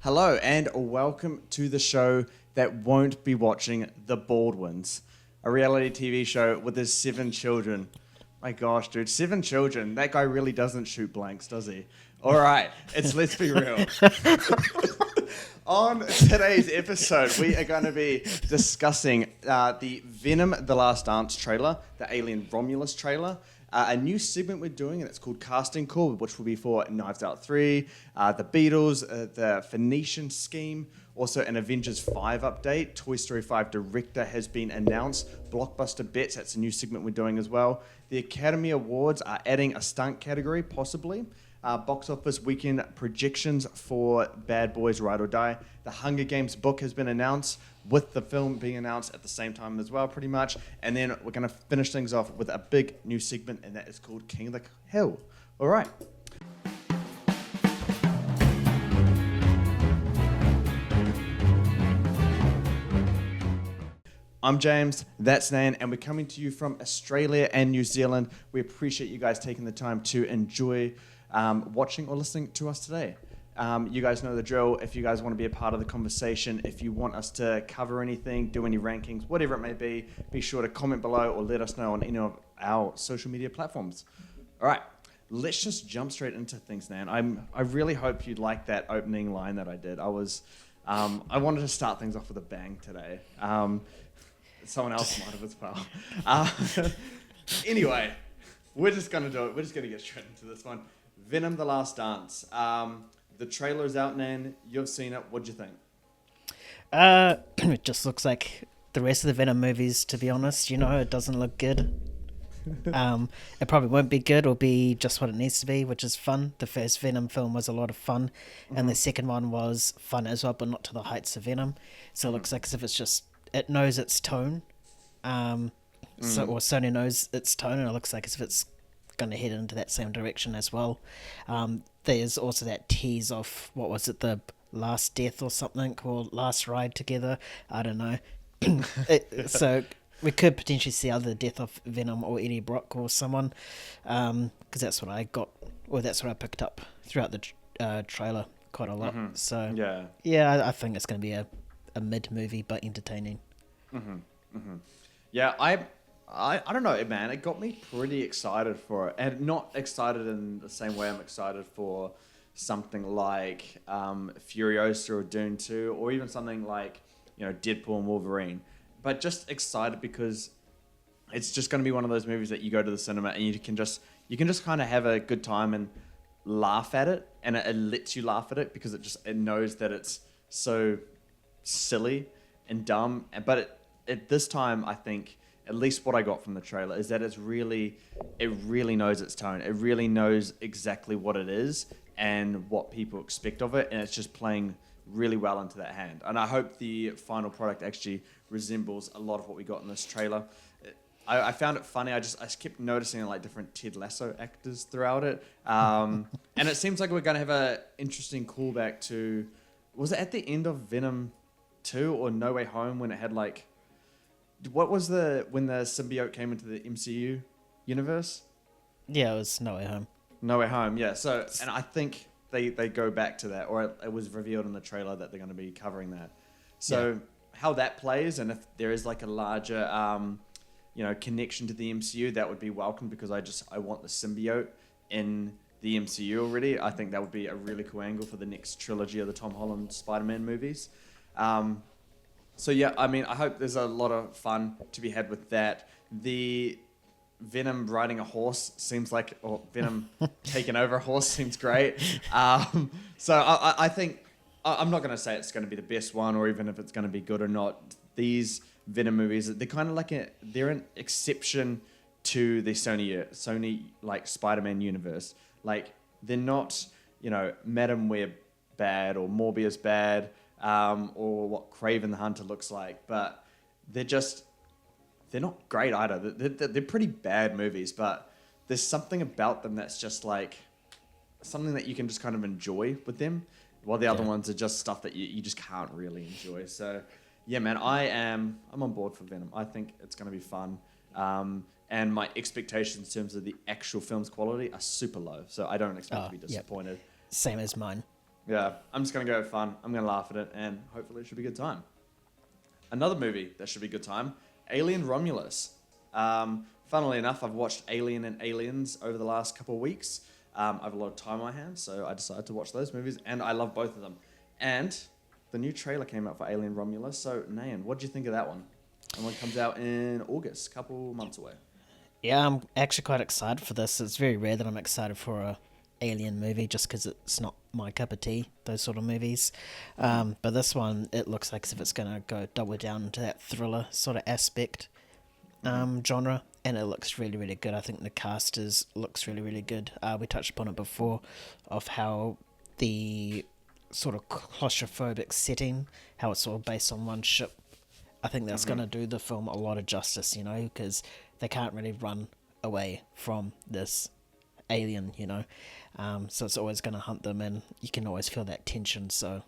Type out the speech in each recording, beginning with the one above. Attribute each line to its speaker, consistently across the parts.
Speaker 1: Hello and welcome to the show that won't be watching The Baldwins, a reality TV show with his 7 children. My gosh, dude, 7 children. That guy really doesn't shoot blanks, does he? All right, it's Let's Be Real. On today's episode, we are going to be discussing the Venom: The Last Dance trailer, the Alien Romulus trailer, a new segment we're doing, and it's called Casting Call, which will be for Knives Out 3, the Beatles, the Phoenician Scheme, also an Avengers 5 update. Toy Story 5 director has been announced. Blockbuster Bets, that's a new segment we're doing as well. The Academy Awards are adding a stunt category, possibly. Box office weekend projections for Bad Boys Ride or Die. The Hunger Games book has been announced, with the film being announced at the same time as well, pretty much. And then we're going to finish things off with a big new segment, and that is called King of the Hill. All right. I'm James, that's Nayan, and we're coming to you from Australia and New Zealand. We appreciate you guys taking the time to enjoy watching or listening to us today. You guys know the drill. If you guys want to be a part of the conversation, if you want us to cover anything, do any rankings, whatever it may be sure to comment below or let us know on any of our social media platforms. All right, let's just jump straight into things, man. I really hope you liked that opening line that I did. I wanted to start things off with a bang today. Someone else might have as well. Anyway, we're just going to do it. We're just going to get straight into this one. Venom: The Last Dance. The trailer's out, Nan. You've seen it. What'd you think?
Speaker 2: It just looks like the rest of the Venom movies, to be honest. You know, it doesn't look good. It probably won't be good or be just what it needs to be, which is fun. The first Venom film was a lot of fun, and the second one was fun as well, but not to the heights of Venom. So it looks like as if it knows its tone. Or Sony knows its tone, and it looks like as if it's going to head into that same direction as well. There's also that tease of, what was it, the Last Death or something, or Last Ride Together, I don't know. So we could potentially see either the death of Venom or Eddie Brock or someone, because that's what I got, or that's what I picked up throughout the trailer quite a lot. So yeah, I think it's going to be a mid-movie but entertaining.
Speaker 1: Yeah, I don't know, man. It got me pretty excited for it, and not excited in the same way I'm excited for something like Furiosa or Dune 2, or even something like Deadpool and Wolverine. But just excited because it's just going to be one of those movies that you go to the cinema and you can just kind of have a good time and laugh at it, and it lets you laugh at it because it knows that it's so silly and dumb. But at this time, I think, at least what I got from the trailer, is that it really knows its tone. It really knows exactly what it is and what people expect of it, and it's just playing really well into that hand. And I hope the final product actually resembles a lot of what we got in this trailer. I found it funny. I kept noticing like different Ted Lasso actors throughout it, and it seems like we're going to have an interesting callback to, was it at the end of Venom 2 or No Way Home, when it had like, what was when the symbiote came into the MCU universe?
Speaker 2: Yeah, it was No Way Home.
Speaker 1: No Way Home, yeah. So, and I think they go back to that, or it was revealed in the trailer that they're going to be covering that. So how that plays, and if there is like a larger, connection to the MCU, that would be welcome, because I want the symbiote in the MCU already. I think that would be a really cool angle for the next trilogy of the Tom Holland Spider-Man movies. So yeah, I mean, I hope there's a lot of fun to be had with that. The Venom riding a horse seems like, or Venom taking over a horse seems great. So I think, I'm not going to say it's going to be the best one, or even if it's going to be good or not. These Venom movies, they're kind of like they're an exception to the Sony like Spider-Man universe. Like, they're not, Madam Web bad or Morbius bad, or what Kraven the Hunter looks like, but they're not great either. They're pretty bad movies, but there's something about them that's just like something that you can just kind of enjoy with them, while the other ones are just stuff that you just can't really enjoy. So yeah, man, I'm on board for Venom. I think it's going to be fun. And my expectations in terms of the actual film's quality are super low, so I don't expect to be disappointed.
Speaker 2: Same as mine.
Speaker 1: Yeah, I'm just gonna go have fun. I'm gonna laugh at it, and hopefully it should be a good time. Another movie that should be a good time, Alien Romulus. Funnily enough, I've watched Alien and Aliens over the last couple of weeks. I have a lot of time on my hands, so I decided to watch those movies, and I love both of them. And the new trailer came out for Alien Romulus. So, Nayan, what do you think of that one? And one comes out in August, a couple months away.
Speaker 2: Yeah, I'm actually quite excited for this. It's very rare that I'm excited for a alien movie just because it's not my cup of tea, those sort of movies. But this one, it looks like as if it's going to go double down into that thriller sort of aspect genre, and it looks really, really good. I think the cast looks really, really good. We touched upon it before of how the sort of claustrophobic setting, how it's sort of based on one ship. I think that's going to do the film a lot of justice, because they can't really run away from this alien, so it's always going to hunt them, and you can always feel that tension. So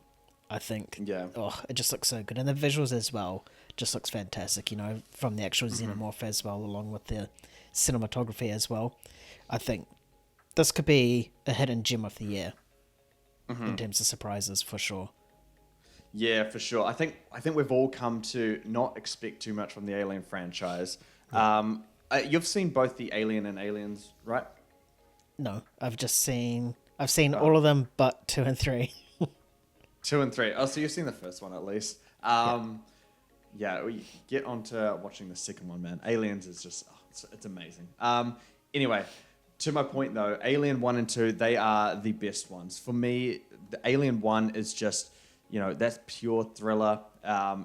Speaker 2: I think, it just looks so good, and the visuals as well just looks fantastic, from the actual xenomorph as well, along with the cinematography as well. I think this could be a hidden gem of the year in terms of surprises, for sure.
Speaker 1: Yeah, for sure. I think we've all come to not expect too much from the Alien franchise. You've seen both the Alien and Aliens, right?
Speaker 2: No, I've seen all of them but 2 and 3.
Speaker 1: 2 and 3. Oh, so you've seen the first one at least. Yeah, we get on to watching the second one, man. Aliens is just, it's amazing. Anyway, to my point though, Alien 1 and 2, they are the best ones. For me, the Alien 1 is just, that's pure thriller.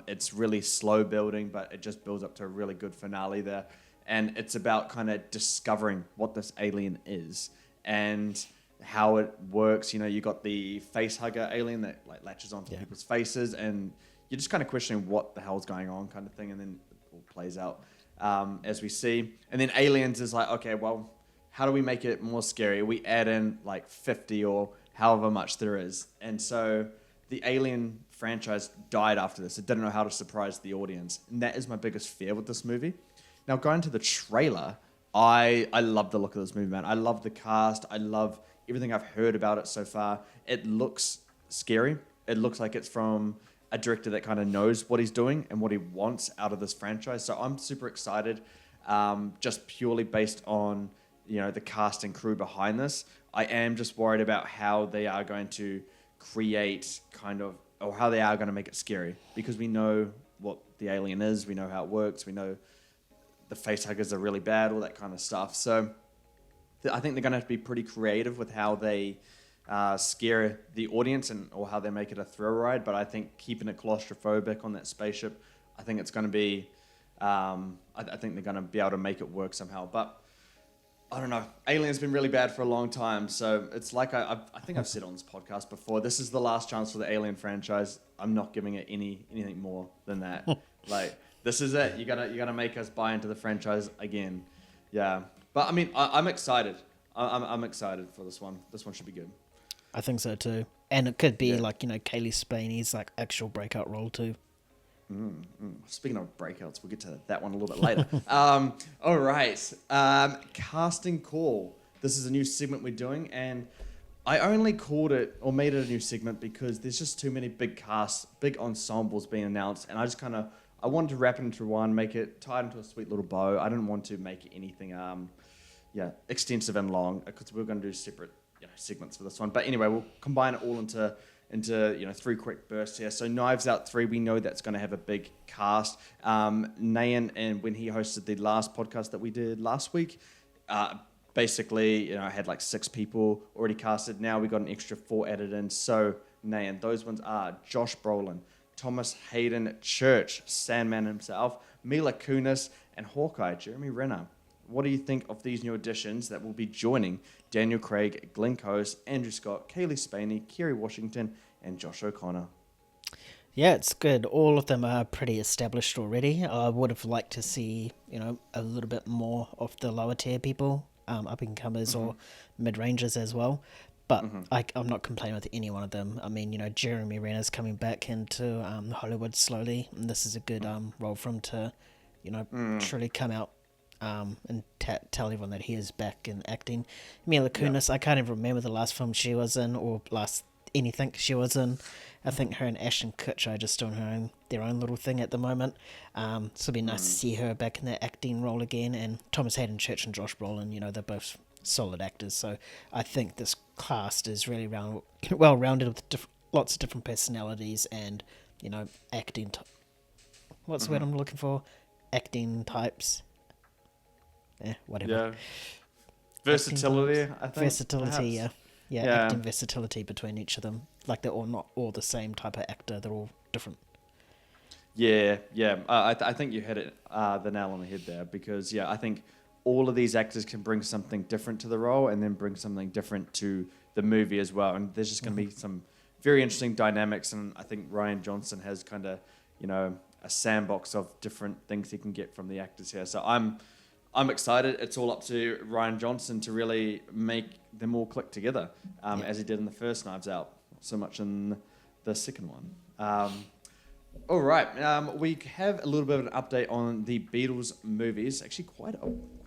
Speaker 1: It's really slow building, but it just builds up to a really good finale there. And it's about kind of discovering what this alien is and how it works. You got the face hugger alien that like latches onto people's faces, and you're just kind of questioning what the hell's going on, kind of thing. And then it all plays out as we see. And then Aliens is like, okay, well, how do we make it more scary? We add in like 50 or however much there is. And so the Alien franchise died after this. It didn't know how to surprise the audience. And that is my biggest fear with this movie. Now, going to the trailer, I love the look of this movie, man. I love the cast. I love everything I've heard about it so far. It looks scary. It looks like it's from a director that kind of knows what he's doing and what he wants out of this franchise. So I'm super excited, just purely based on, the cast and crew behind this. I am just worried about how they are going to create or how they are going to make it scary, because we know what the alien is. We know how it works. We know the face huggers are really bad, all that kind of stuff. So I think they're going to have to be pretty creative with how they scare the audience or how they make it a thrill ride. But I think keeping it claustrophobic on that spaceship, I think it's going to be, I think they're going to be able to make it work somehow. But I don't know. Alien's been really bad for a long time. So it's like I think I've said on this podcast before, this is the last chance for the Alien franchise. I'm not giving it anything more than that. Like, this is it. You gotta make us buy into the franchise again. Yeah. But I mean, I'm excited. I'm excited for this one. This one should be good.
Speaker 2: I think so too. And it could be like, Kaylee Spaney's like actual breakout role too.
Speaker 1: Speaking of breakouts, we'll get to that one a little bit later. All right. Casting call. This is a new segment we're doing, and I only called it or made it a new segment because there's just too many big casts, big ensembles being announced, and I wanted to wrap it into one, make it tied into a sweet little bow. I didn't want to make anything extensive and long, because we're going to do separate segments for this one. But anyway, we'll combine it all into 3 quick bursts here. So Knives Out 3, we know that's going to have a big cast. Nayan, and when he hosted the last podcast that we did last week, basically, had like 6 people already casted. Now we got an extra 4 added in. So Nayan, those ones are Josh Brolin, Thomas Hayden Church, Sandman himself, Mila Kunis, and Hawkeye, Jeremy Renner. What do you think of these new additions that will be joining Daniel Craig, Glenn Close, Andrew Scott, Kaylee Spaney, Kerry Washington, and Josh O'Connor? Yeah,
Speaker 2: it's good. All of them are pretty established already. I would have liked to see, a little bit more of the lower tier people, up-and-comers or mid-rangers as well. But I'm not complaining with any one of them. I mean, Jeremy Renner's coming back into Hollywood slowly, and this is a good role for him to, truly come out and tell everyone that he is back in acting. Mila Kunis, I can't even remember the last film she was in or last anything she was in. I think her and Ashton Kutcher are just doing their own little thing at the moment. So it'll be nice to see her back in that acting role again. And Thomas Hayden Church and Josh Brolin, they're both solid actors. So I think this cast is really well rounded with lots of different personalities and, acting. What's the word I'm looking for? Acting types. Whatever.
Speaker 1: Yeah. Versatility, I think.
Speaker 2: Versatility,
Speaker 1: perhaps.
Speaker 2: Yeah,
Speaker 1: Yeah.
Speaker 2: acting versatility between each of them. Like they're all not all the same type of actor. They're all different.
Speaker 1: Yeah. I think you hit it the nail on the head there because, I think all of these actors can bring something different to the role and then bring something different to the movie as well. And there's just going to be some very interesting dynamics. And I think Rian Johnson has kind of, a sandbox of different things he can get from the actors here. So I'm excited. It's all up to Rian Johnson to really make them all click together, as he did in the first Knives Out, not so much in the second one. All right, we have a little bit of an update on the Beatles movies. Actually, quite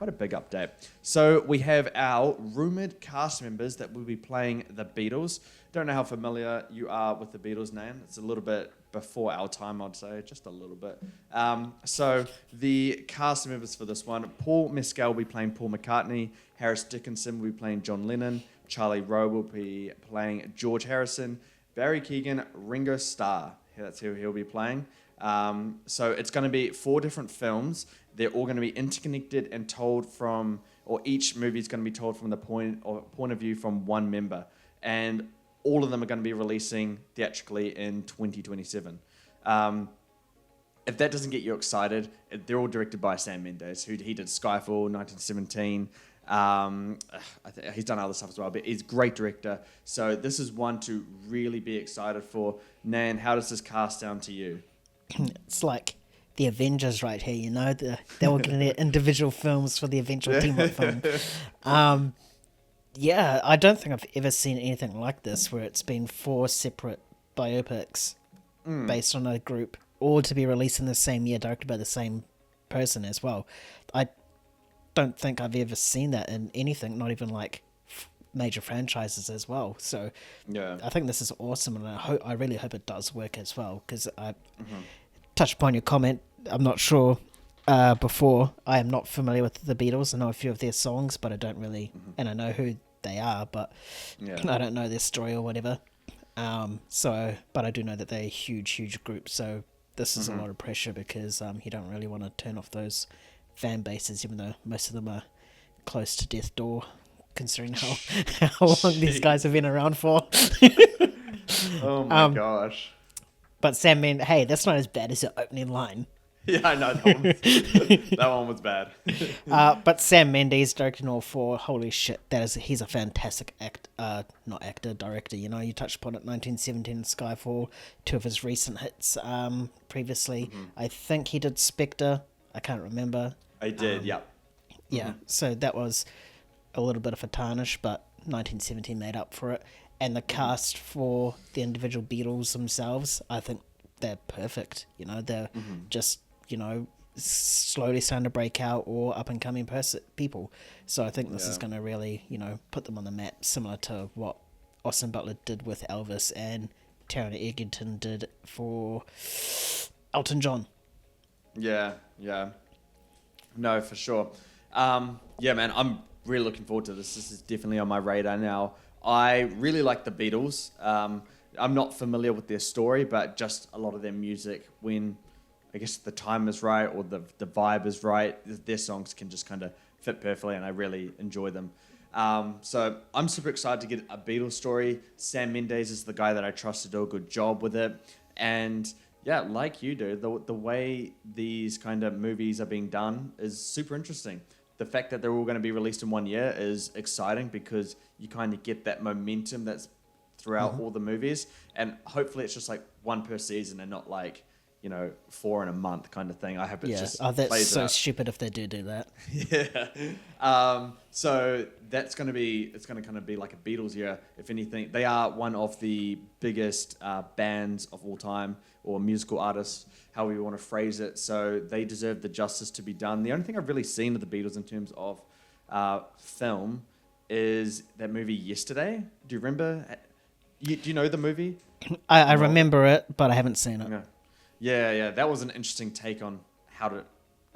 Speaker 1: a big update. So we have our rumored cast members that will be playing the Beatles. Don't know how familiar you are with the Beatles, Nayan. It's a little bit before our time, I'd say, just a little bit. So the cast members for this one: Paul Mescal will be playing Paul McCartney, Harris Dickinson will be playing John Lennon, Charlie Rowe will be playing George Harrison, Barry Keoghan, Ringo Starr. That's who he'll be playing. So it's going to be 4 different films. They're all going to be interconnected and told from, or each movie is going to be told from the point of view from one member. And all of them are going to be releasing theatrically in 2027. If that doesn't get you excited, they're all directed by Sam Mendes, he did Skyfall, 1917. He's done other stuff as well, but he's a great director. So this is one to really be excited for. Nan, how does this cast sound to you?
Speaker 2: It's like the Avengers right here, they're all getting their individual films for the eventual team-up film. I don't think I've ever seen anything like this where it's been 4 separate biopics based on a group, all to be released in the same year, directed by the same person as well. I don't think I've ever seen that in anything, not even like major franchises as well. So I think this is awesome, and I really hope it does work as well, because I touched upon your comment. I'm not sure before. I am not familiar with the Beatles. I know a few of their songs, but I don't really, and I know who they are, but I don't know their story or whatever. But I do know that they're a huge group. So this is a lot of pressure, because you don't really want to turn off those fan bases, even though most of them are close to death door, considering how long these guys have been around for.
Speaker 1: Oh my gosh.
Speaker 2: But Sam Mendes, hey, that's not as bad as the opening line.
Speaker 1: Yeah, I know. That one was bad.
Speaker 2: But Sam Mendes directing all 4. Holy shit, he's a fantastic director. You touched upon it, 1917 Skyfall, 2 of his recent hits. Previously, I think he did Spectre. I can't remember.
Speaker 1: I did, yeah.
Speaker 2: Yeah, so that was a little bit of a tarnish, but 1917 made up for it. And the cast for the individual Beatles themselves, I think they're perfect. They're just, slowly starting to break out, or up-and-coming people. So I think this is going to really, put them on the map, similar to what Austin Butler did with Elvis and Taron Egerton did for Elton John.
Speaker 1: Yeah. No, for sure. Man, I'm really looking forward to this. This is definitely on my radar now. I really like the Beatles. I'm not familiar with their story, but just a lot of their music, when I guess the time is right or the vibe is right, their songs can just kind of fit perfectly, and I really enjoy them. So I'm super excited to get a Beatles story. Sam Mendes is the guy that I trust to do a good job with it. And yeah, like you do, the way these kind of movies are being done is super interesting. The fact that they're all going to be released in one year is exciting, because you kind of get that momentum that's throughout all the movies. And hopefully it's just like 1 per season and not like, 4 in a month kind of thing. I hope it just
Speaker 2: that's
Speaker 1: plays
Speaker 2: so
Speaker 1: out.
Speaker 2: stupid if they do that.
Speaker 1: Yeah. So it's going to kind of be like a Beatles year. If anything, they are one of the biggest bands of all time, or musical artists, however you want to phrase it. So they deserve the justice to be done. The only thing I've really seen of the Beatles in terms of film is that movie Yesterday. Do you remember? Do you know the movie?
Speaker 2: I
Speaker 1: No.
Speaker 2: remember it, but I haven't seen it.
Speaker 1: No. Yeah. That was an interesting take on how to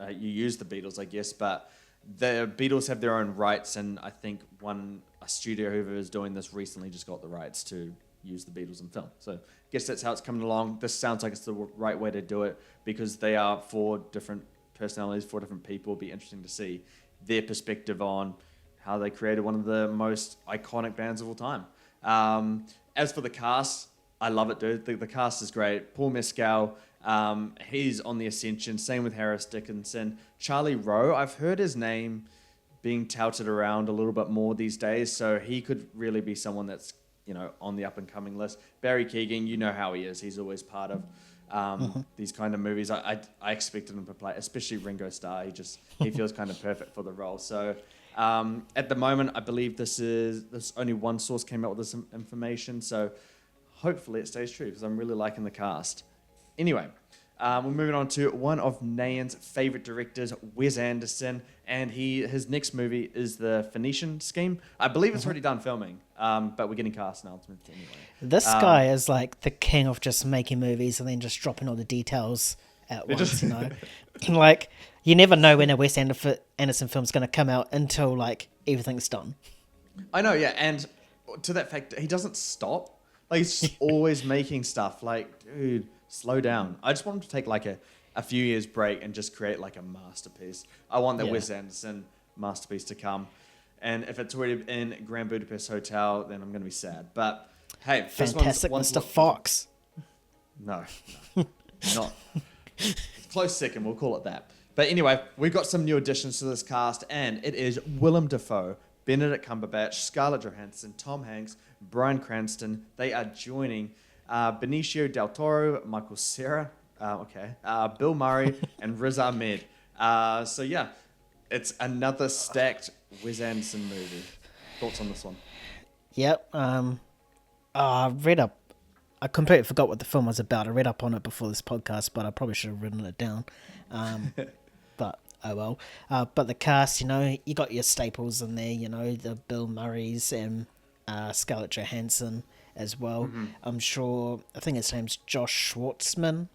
Speaker 1: you use the Beatles, I guess. But the Beatles have their own rights, and I think a studio whoever is doing this recently just got the rights to use the Beatles in film. So I guess that's how it's coming along. This sounds like it's the right way to do it because they are 4 different personalities, 4 different people. It'll be interesting to see their perspective on how they created one of the most iconic bands of all time. As for the cast, I love it, dude. The cast is great. Paul Mescal, he's on the ascension. Same with Harris Dickinson. Charlie Rowe, I've heard his name being touted around a little bit more these days, so he could really be someone that's, on the up-and-coming list. Barry Keoghan, you know how he is. He's always part of these kind of movies. I expected him to play, especially Ringo Starr. He feels kind of perfect for the role. So at the moment, I believe there's only one source came out with this information, so hopefully it stays true because I'm really liking the cast. Anyway, we're moving on to one of Nayan's favorite directors, Wes Anderson, and his next movie is The Phoenician Scheme. I believe it's already done filming, but we're getting cast announcements anyway.
Speaker 2: This guy is like the king of just making movies and then just dropping all the details at once, Like, you never know when a Wes Anderson film's going to come out until, like, everything's done.
Speaker 1: I know, yeah, and to that fact, he doesn't stop. Like, he's just always making stuff. Like, dude, slow down. I just want him to take, like, a few years break and just create, like, a masterpiece. I want that Wes Anderson masterpiece to come. And if it's already in Grand Budapest Hotel, then I'm going to be sad. But, hey,
Speaker 2: Fantastic Mr. Fox.
Speaker 1: No, not. Close second, we'll call it that. But anyway, we've got some new additions to this cast, and it is Willem Dafoe, Benedict Cumberbatch, Scarlett Johansson, Tom Hanks, Bryan Cranston. They are joining Benicio del Toro, Michael Cera, Bill Murray, and Riz Ahmed. So yeah, it's another stacked Wes Anderson movie. Thoughts on this one?
Speaker 2: Yep. I completely forgot what the film was about. I read up on it before this podcast, but I probably should have written it down. But oh well. But the cast, you got your staples in there, the Bill Murrays and Scarlett Johansson as well. Mm-hmm. I think his name's Josh Schwartzman.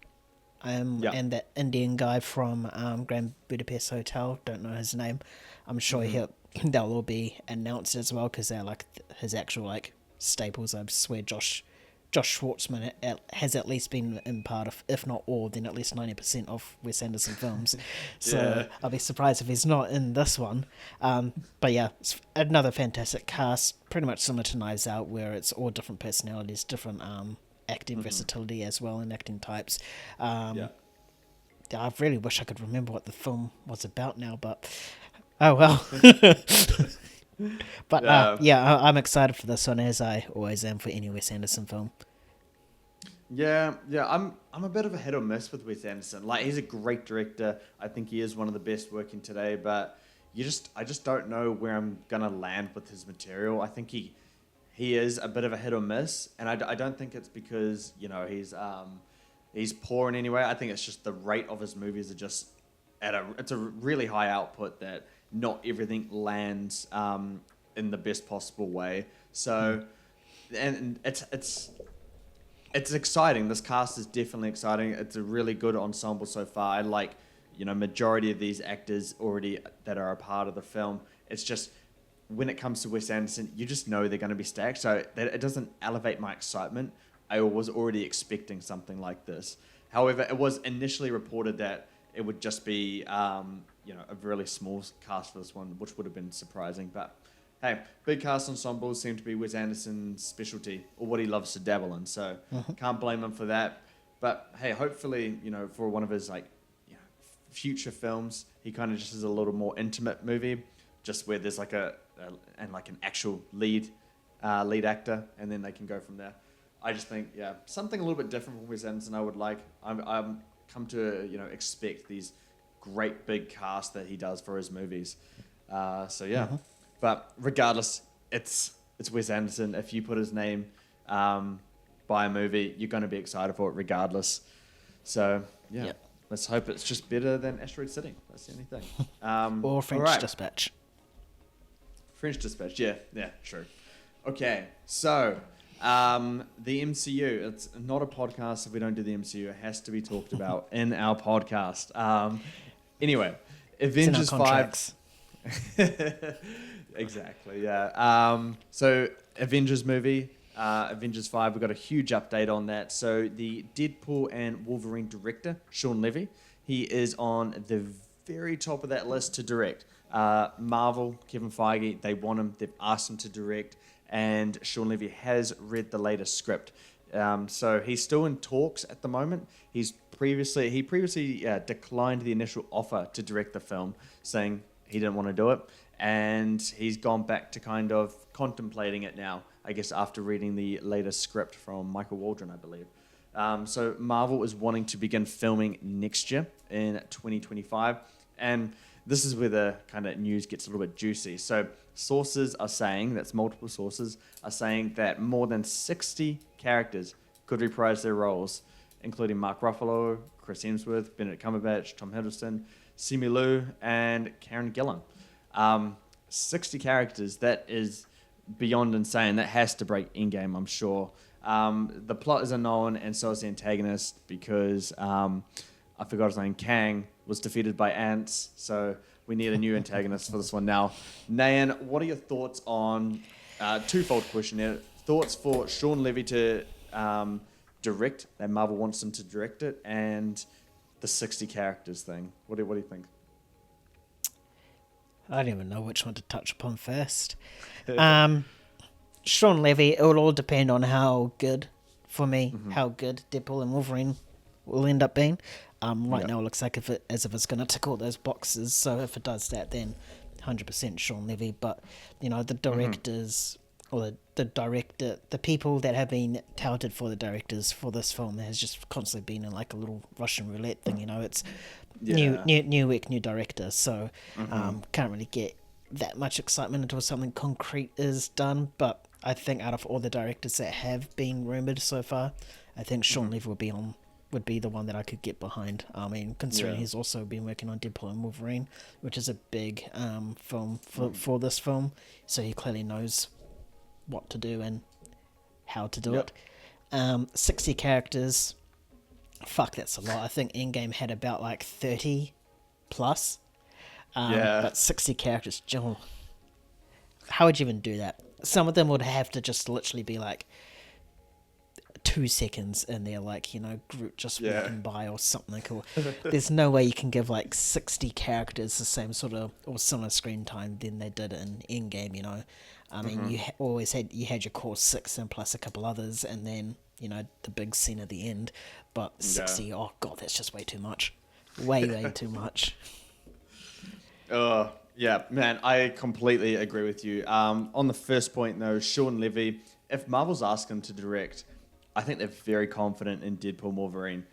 Speaker 2: And that Indian guy from Grand Budapest Hotel, don't know his name. I'm sure they'll all be announced as well because they're like his actual like staples. I swear Josh Schwartzman has at least been in part of, if not all, then at least 90% of Wes Anderson films. So I'll be surprised if he's not in this one. But yeah, it's another fantastic cast, pretty much similar to Knives Out, where it's all different personalities, different acting versatility as well, and acting types. I really wish I could remember what the film was about now, but oh well. But I'm excited for this one, as I always am for any Wes Anderson film.
Speaker 1: Yeah, I'm a bit of a hit or miss with Wes Anderson. Like, he's a great director. I think he is one of the best working today, but I just don't know where I'm gonna land with his material. I think he is a bit of a hit or miss, and I don't think it's because he's poor in any way. I think it's just the rate of his movies are just it's a really high output that not everything lands in the best possible way. So, and it's exciting. This cast is definitely exciting. It's a really good ensemble so far. I like, majority of these actors already that are a part of the film. It's just when it comes to Wes Anderson, you just know they're going to be stacked. So that it doesn't elevate my excitement. I was already expecting something like this. However, it was initially reported that it would just be a really small cast for this one, which would have been surprising. But hey, big cast ensembles seem to be Wes Anderson's specialty, or what he loves to dabble in. So can't blame him for that. But hey, hopefully, for one of his future films, he kind of just is a little more intimate movie, just where there's like an actual lead actor, and then they can go from there. I just think something a little bit different from Wes Anderson. I would like. I'm come to expect these great big cast that he does for his movies. But regardless, it's Wes Anderson. If you put his name by a movie, you're going to be excited for it regardless. So let's hope it's just better than Asteroid City. That's the only thing.
Speaker 2: Or French Dispatch.
Speaker 1: French Dispatch, yeah, true. Okay, so The MCU. It's not a podcast if we don't do the MCU. It has to be talked about in our podcast. Anyway, Avengers 5. Exactly, yeah. So Avengers movie, Avengers 5, we've got a huge update on that. So the Deadpool and Wolverine director, Sean Levy, he is on the very top of that list to direct. Marvel, Kevin Feige, they want him, they've asked him to direct, and Sean Levy has read the latest script. So he's still in talks at the moment. He previously declined the initial offer to direct the film, saying he didn't want to do it. And he's gone back to kind of contemplating it now, I guess, after reading the latest script from Michael Waldron, I believe. So Marvel is wanting to begin filming next year in 2025. And this is where the kind of news gets a little bit juicy. So sources are saying, that's multiple sources, are saying that more than 60 characters could reprise their roles, including Mark Ruffalo, Chris Hemsworth, Benedict Cumberbatch, Tom Hiddleston, Simu Liu, and Karen Gillan. 60 characters, that is beyond insane. That has to break Endgame, I'm sure. The plot is unknown, and so is the antagonist, because I forgot his name, Kang, was defeated by ants, so we need a new antagonist for this one now. Nayan, what are your thoughts on, twofold question here, thoughts for Sean Levy to direct, that Marvel wants him to direct it, and the 60 characters thing? What do you think?
Speaker 2: I don't even know which one to touch upon first. Sean Levy, it will all depend on how good, for me, how good Deadpool and Wolverine will end up being. Right now it looks like as if it's going to tick all those boxes, so if it does that, then 100% Sean Levy. But, you know, the directors, or the people that have been touted for the directors for this film has just constantly been in like a little Russian roulette thing, you know. It's new week, new director, so can't really get that much excitement until something concrete is done. But I think out of all the directors that have been rumoured so far, I think Sean Levy would be the one that I could get behind. I mean, considering he's also been working on Deadpool and Wolverine, which is a big film for this film, so he clearly knows what to do and how to do it. 60 characters, fuck, that's a lot. I think Endgame had about like 30 plus. But 60 characters, Joe, how would you even do that? Some of them would have to just literally be like 2 seconds in there, like, you know, Groot just walking by or something cool. There's no way you can give like 60 characters the same sort of or similar screen time than they did in Endgame, you know. I mean, you had your core 6 and plus a couple others, and then, you know, the big scene at the end. But 60, oh god, that's just way too much. Way too much.
Speaker 1: Yeah, man, I completely agree with you. On the first point, though, Sean Levy, if Marvel's asked him to direct, I think they're very confident in Deadpool and Wolverine.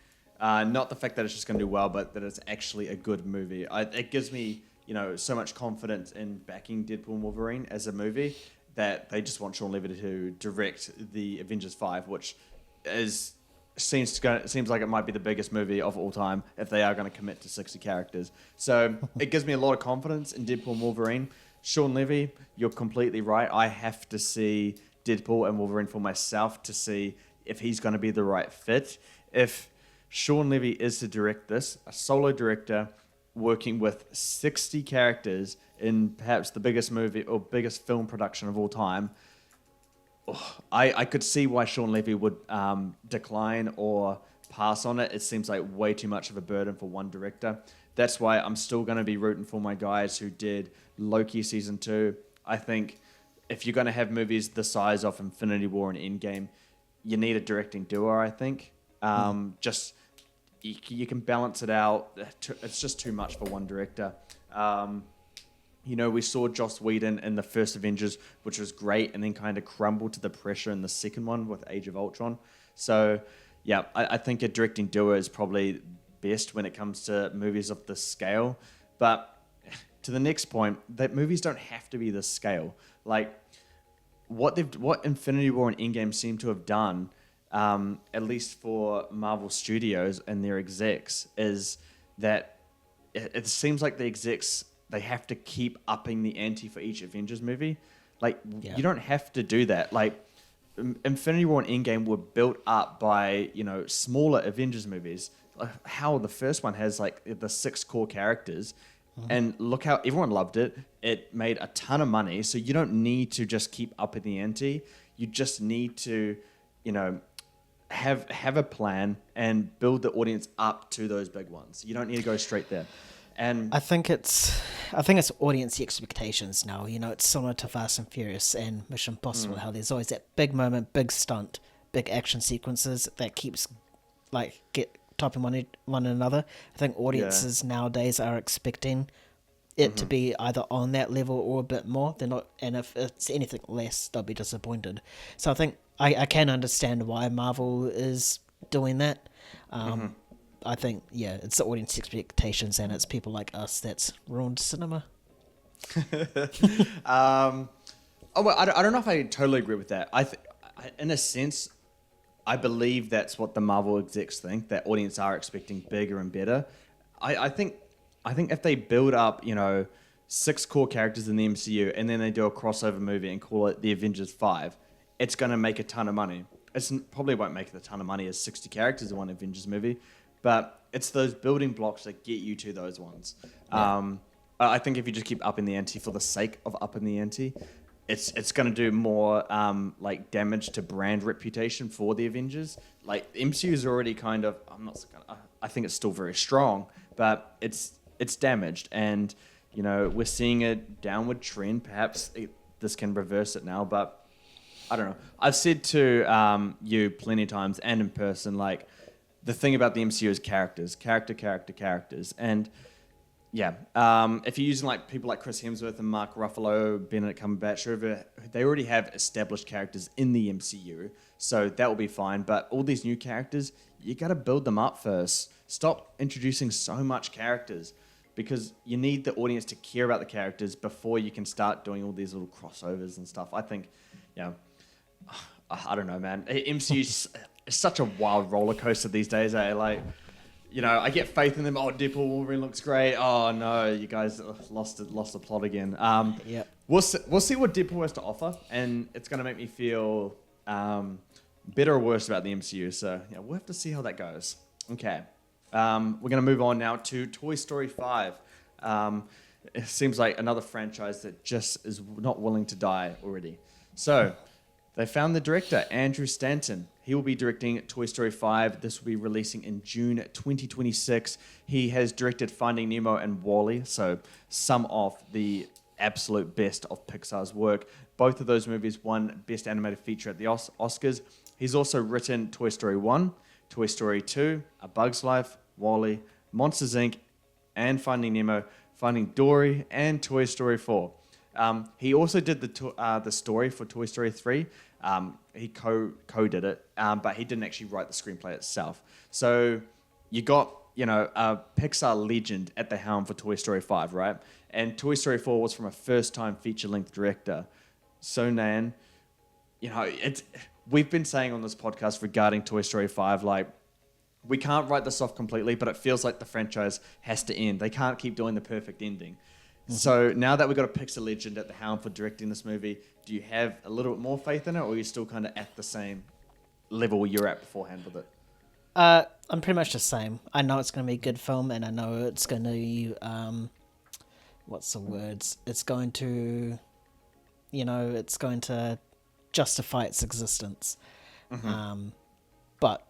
Speaker 1: Not the fact that it's just going to do well, but that it's actually a good movie. It gives me, you know, so much confidence in backing Deadpool and Wolverine as a movie that they just want Sean Levy to direct the Avengers 5, which seems like it might be the biggest movie of all time if they are going to commit to 60 characters. So it gives me a lot of confidence in Deadpool and Wolverine. Sean Levy, you're completely right. I have to see Deadpool and Wolverine for myself to see if he's going to be the right fit. If Sean Levy is to direct this, a solo director working with 60 characters in perhaps the biggest movie or biggest film production of all time, I could see why Sean Levy would decline or pass on it. It seems like way too much of a burden for one director. That's why I'm still going to be rooting for my guys who did Loki Season 2. I think if you're going to have movies the size of Infinity War and Endgame, you need a directing duo, I think. Just you can balance it out. It's just too much for one director. You know, we saw Joss Whedon in the first Avengers, which was great, and then kind of crumbled to the pressure in the second one with Age of Ultron. So, yeah, I think a directing duo is probably best when it comes to movies of this scale. But to the next point, that movies don't have to be this scale. Like, what Infinity War and Endgame seem to have done, at least for Marvel Studios and their execs, is that it seems like the execs, they have to keep upping the ante for each Avengers movie. Like, you don't have to do that. Like, Infinity War and Endgame were built up by, smaller Avengers movies. How the first one has like the 6 core characters, and look how everyone loved it. It made a ton of money, so you don't need to just keep up in the ante. You just need to, have a plan and build the audience up to those big ones. You don't need to go straight there. And
Speaker 2: I think it's audience expectations now. It's similar to Fast and Furious and Mission Impossible. How there's always that big moment, big stunt, big action sequences that keeps get topping one another. I think audiences nowadays are expecting it to be either on that level or a bit more. They're not, and if it's anything less, they'll be disappointed. So I think I can understand why Marvel is doing that. I think, it's the audience expectations, and it's people like us that's ruined cinema.
Speaker 1: I don't know if I totally agree with that. In a sense, I believe that's what the Marvel execs think, that audience are expecting bigger and better. I think if they build up, 6 core characters in the MCU, and then they do a crossover movie and call it the Avengers 5, it's going to make a ton of money. It probably won't make a ton of money as 60 characters in one Avengers movie, but it's those building blocks that get you to those ones. Yeah. I think if you just keep upping the ante for the sake of upping the ante, it's going to do more damage to brand reputation for the Avengers. Like, MCU is already kind of, I think it's still very strong, but it's damaged, and we're seeing a downward trend. Perhaps this can reverse it now, but I don't know. I've said to you plenty of times and in person, like, the thing about the MCU is characters, and if you're using like people like Chris Hemsworth and Mark Ruffalo, Benedict Cumberbatch, they already have established characters in the MCU, so that will be fine. But all these new characters, you got to build them up first. Stop introducing so much characters, because you need the audience to care about the characters before you can start doing all these little crossovers and stuff. I think, I don't know, man. MCU's such a wild roller coaster these days, eh? Like, I get faith in them. Oh, Deadpool, Wolverine looks great. Oh no, you guys lost the plot again. We'll see what Deadpool has to offer, and it's gonna make me feel better or worse about the MCU. So we'll have to see how that goes. Okay, we're gonna move on now to Toy Story 5. It seems like another franchise that just is not willing to die already. So they found the director, Andrew Stanton. He will be directing Toy Story 5. This will be releasing in June 2026. He has directed Finding Nemo and WALL-E, so some of the absolute best of Pixar's work. Both of those movies won Best Animated Feature at the Oscars. He's also written Toy Story 1, Toy Story 2, A Bug's Life, WALL-E, Monsters, Inc., and Finding Nemo, Finding Dory, and Toy Story 4. He also did the story for Toy Story 3. He co-did it, but he didn't actually write the screenplay itself. So you got, a Pixar legend at the helm for Toy Story 5, right? And Toy Story 4 was from a first-time feature-length director. So, Nayan, we've been saying on this podcast regarding Toy Story 5, like, we can't write this off completely, but it feels like the franchise has to end. They can't keep doing the perfect ending. So now that we've got a Pixar legend at the helm for directing this movie, do you have a little bit more faith in it, or are you still kind of at the same level you were at beforehand with it?
Speaker 2: I'm pretty much the same. I know it's going to be a good film, and I know it's going to, what's the words? It's going to, it's going to justify its existence. But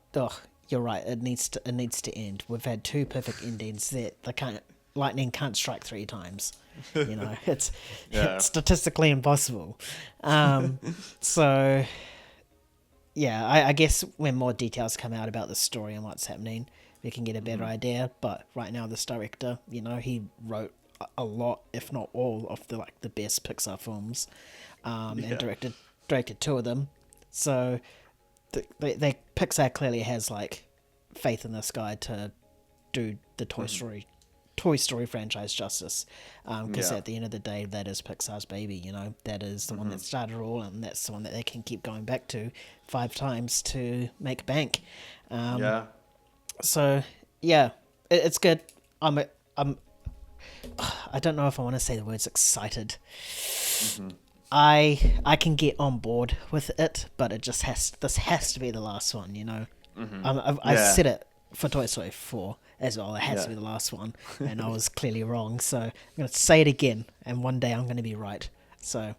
Speaker 2: you're right. It needs to end. We've had 2 perfect endings that lightning can't strike 3 times. It's statistically impossible. So, I guess when more details come out about the story and what's happening, we can get a better idea. But right now, this director, he wrote a lot, if not all, of the best Pixar films, and directed 2 of them. So, Pixar clearly has faith in this guy to do the Toy Story franchise justice, because at the end of the day, that is Pixar's baby. That is the one that started it all, and that's the one that they can keep going back to 5 times to make bank. So it's good. I don't know if I want to say the words excited. I can get on board with it, but it just this has to be the last one, you know. I
Speaker 1: Yeah.
Speaker 2: said it for Toy Story 4 as well. It has to
Speaker 1: Yeah.
Speaker 2: be the last one, and I was clearly wrong. So I'm gonna say it again, and one day I'm gonna be right. So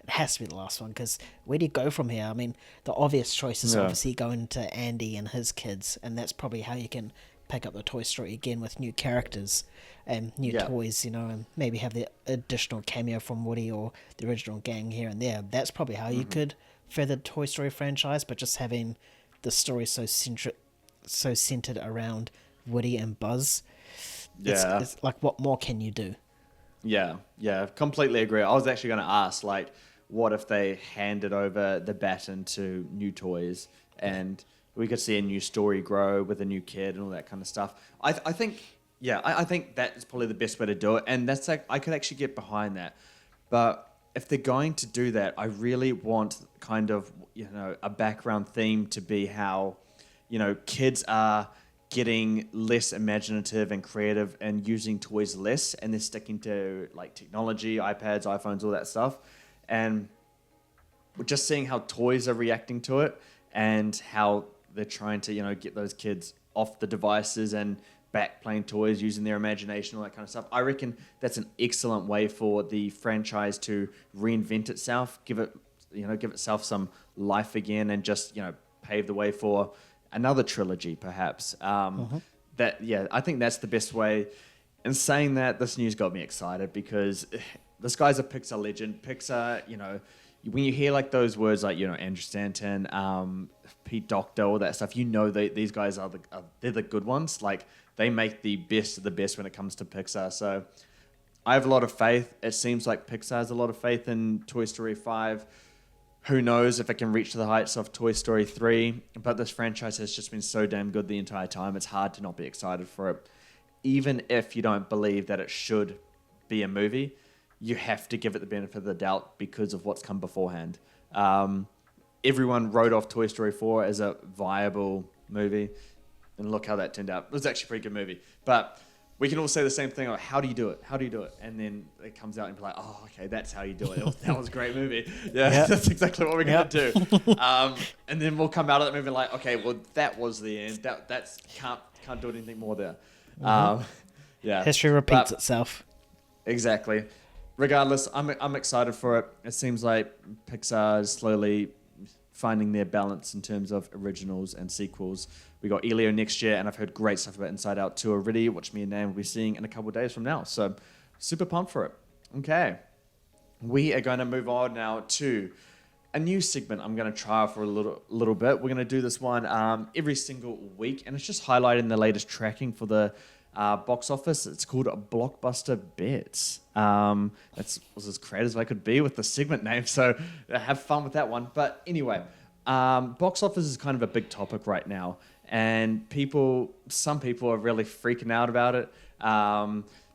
Speaker 2: it has to be the last one, because where do you go from here? I mean, the obvious choice is
Speaker 1: Yeah.
Speaker 2: obviously going to Andy and his kids, and that's probably how you can pick up the Toy Story again with new characters and new
Speaker 1: Yeah.
Speaker 2: toys, you know, and maybe have the additional cameo from Woody or the original gang here and there. That's probably how you could further the Toy Story franchise, but just having the story so centered around Woody and Buzz.
Speaker 1: Yeah.
Speaker 2: It's like, what more can you do?
Speaker 1: Yeah, completely agree. I was actually going to ask, like, what if they handed over the baton to new toys and we could see a new story grow with a new kid and all that kind of stuff. I think, yeah, I think that is probably the best way to do it. And that's like, I could actually get behind that. But if they're going to do that, I really want kind of, you know, a background theme to be how, you know, kids are getting less imaginative and creative and using toys less, and they're sticking to like technology, iPads, iPhones, all that stuff. And we're just seeing how toys are reacting to it and how they're trying to, you know, get those kids off the devices and back playing toys, using their imagination, all that kind of stuff. I reckon that's an excellent way for the franchise to reinvent itself, give itself some life again, and just, you know, pave the way for another trilogy, perhaps. I think that's the best way. And saying that, this news got me excited because this guy's a Pixar legend. Pixar, you know, when you hear like those words like, you know, Andrew Stanton, Pete Docter, all that stuff, you know these guys they're the good ones. Like, they make the best of the best when it comes to Pixar. So I have a lot of faith. It seems like Pixar has a lot of faith in Toy Story 5. Who knows if it can reach to the heights of Toy Story 3. But this franchise has just been so damn good the entire time. It's hard to not be excited for it. Even if you don't believe that it should be a movie, you have to give it the benefit of the doubt because of what's come beforehand. Everyone wrote off Toy Story 4 as a viable movie. And look how that turned out. It was actually a pretty good movie. But we can all say the same thing. Like, how do you do it? How do you do it? And then it comes out and be like, oh, okay, that's how you do it. That was a great movie. Yeah,
Speaker 2: Yep.
Speaker 1: That's exactly what we're going to do. And then we'll come out of that movie like, okay, well, that was the end. That's can't do anything more there. Yeah.
Speaker 2: History repeats itself.
Speaker 1: Exactly. Regardless, I'm excited for it. It seems like Pixar is slowly finding their balance in terms of originals and sequels. We got Elio next year, and I've heard great stuff about Inside Out 2 already, which me and Nayan will be seeing in a couple of days from now. So super pumped for it. Okay. We are going to move on now to a new segment I'm going to try out for a little bit. We're going to do this one every single week, and it's just highlighting the latest tracking for the box office. It's called Blockbuster Bets. That was as creative as I could be with the segment name, so have fun with that one. But anyway, box office is kind of a big topic right now, and some people are really freaking out about it,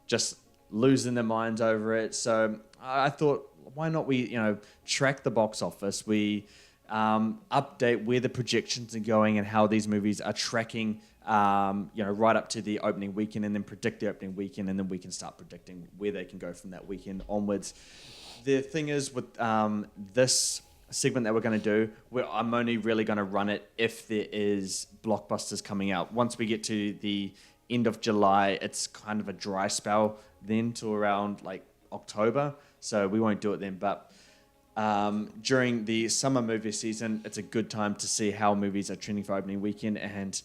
Speaker 1: just losing their minds over it. So I thought, why not we, track the box office? We update where the projections are going and how these movies are tracking, right up to the opening weekend, and then predict the opening weekend, and then we can start predicting where they can go from that weekend onwards. The thing is with this segment that we're going to do, I'm only really going to run it if there is blockbusters coming out. Once we get to the end of July, it's kind of a dry spell then to around like October, so we won't do it then. But during the summer movie season, it's a good time to see how movies are trending for opening weekend, and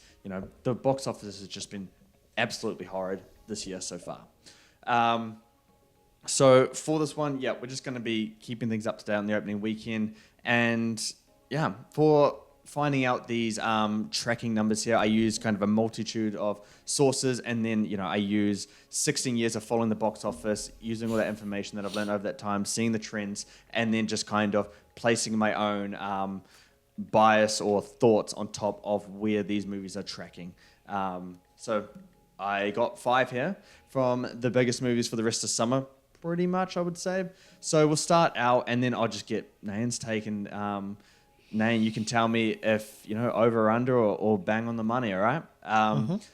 Speaker 1: the box office has just been absolutely horrid this year so far. So for this one, we're just going to be keeping things up to date on the opening weekend. And for finding out these tracking numbers here, I use kind of a multitude of sources, and then I use 16 years of following the box office, using all that information that I've learned over that time, seeing the trends, and then just kind of placing my own bias or thoughts on top of where these movies are tracking. So I got 5 here from the biggest movies for the rest of summer, pretty much, I would say. So we'll start out, and then I'll just get Nayan's take and Nayan, you can tell me if, over or under or bang on the money, all right?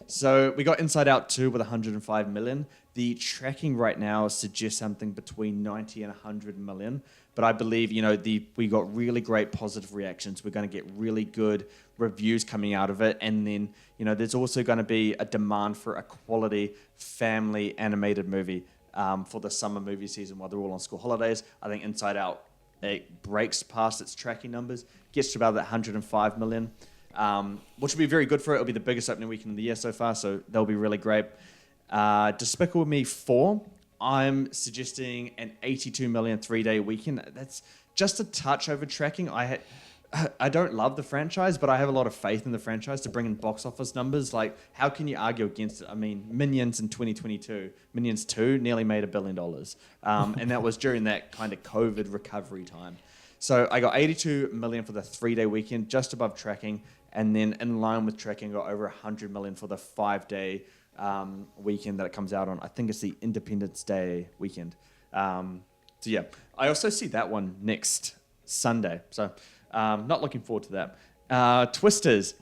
Speaker 1: So we got Inside Out 2 with 105 million. The tracking right now suggests something between 90 and 100 million. But I believe, we got really great positive reactions. We're going to get really good reviews coming out of it. And then, there's also going to be a demand for a quality family animated movie for the summer movie season while they're all on school holidays. I think Inside Out, it breaks past its tracking numbers, gets to about that 105 million, which will be very good for it. It'll be the biggest opening weekend of the year so far, so that'll be really great. Despicable Me 4, I'm suggesting an 82 million 3-day weekend. That's just a touch over tracking. I don't love the franchise, but I have a lot of faith in the franchise to bring in box office numbers. Like, how can you argue against it? I mean, Minions in 2022, Minions 2 nearly made $1 billion. And that was during that kind of COVID recovery time. So I got 82 million for the 3-day weekend, just above tracking. And then in line with tracking, got over 100 million for the 5-day weekend that it comes out on. I think it's the Independence Day weekend. So yeah, I also see that one next Sunday. So not looking forward to that. Twisters.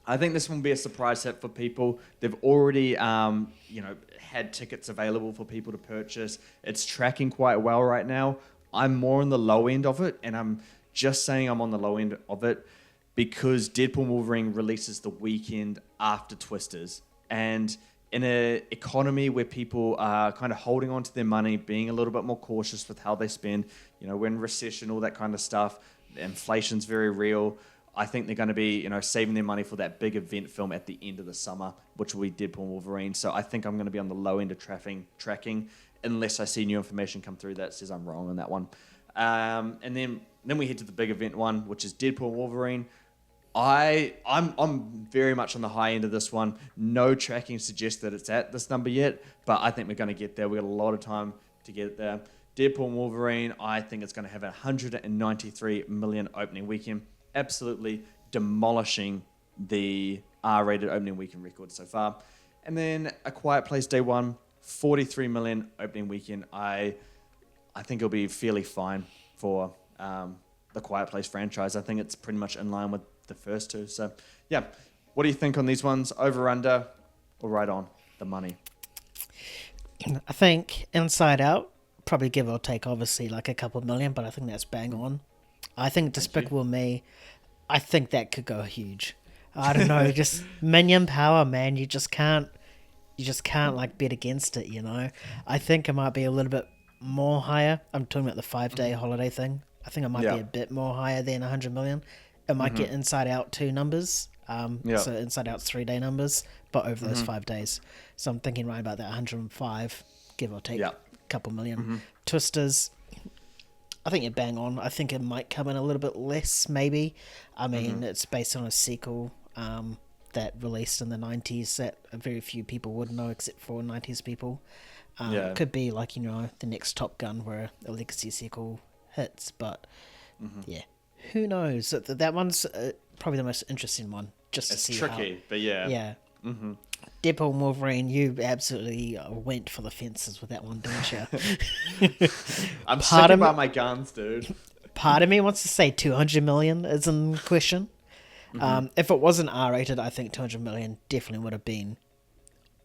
Speaker 1: I think this one will be a surprise hit for people. They've already, had tickets available for people to purchase. It's tracking quite well right now. I'm more on the low end of it, and I'm just saying I'm on the low end of it because Deadpool and Wolverine releases the weekend after Twisters. And in an economy where people are kind of holding on to their money, being a little bit more cautious with how they spend, we're in recession, all that kind of stuff, inflation's very real. I think they're going to be, saving their money for that big event film at the end of the summer, which will be Deadpool and Wolverine. So I think I'm going to be on the low end of tracking, unless I see new information come through that says I'm wrong on that one. And then we head to the big event one, which is Deadpool and Wolverine. I'm very much on the high end of this one. No tracking suggests that it's at this number yet, but I think we're going to get there. We've got a lot of time to get there. Deadpool and Wolverine, I think it's going to have a 193 million opening weekend, absolutely demolishing the R-rated opening weekend record so far. And then A Quiet Place Day 1, 43 million opening weekend. I think it'll be fairly fine for the Quiet Place franchise. I think it's pretty much in line with the first two. So, yeah. What do you think on these ones? Over, under, or right on the money?
Speaker 2: I think Inside Out, probably give or take, obviously, like a couple million, but I think that's bang on. I think Despicable Me, I think that could go huge. I don't know, just minion power, man. You just can't like bet against it, I think it might be a little bit more higher. I'm talking about the 5-day holiday thing. I think it might be a bit more higher than 100 million. It might get Inside Out 2 numbers. So Inside Out's 3-day numbers, but over those 5 days. So I'm thinking right about that 105, give or take a couple million. Twisters, I think you're bang on. I think it might come in a little bit less, maybe. I mean, it's based on a sequel that released in the 90s that very few people would know except for 90s people. Could be like, the next Top Gun where a legacy sequel hits, but yeah, who knows? That one's probably the most interesting one, just to see
Speaker 1: tricky, but yeah.
Speaker 2: Yeah. Deadpool and Wolverine, you absolutely went for the fences with that one, didn't you?
Speaker 1: I'm sticking by my guns, dude.
Speaker 2: Part of me wants to say 200 million is in question. If it wasn't R-rated, I think 200 million definitely would have been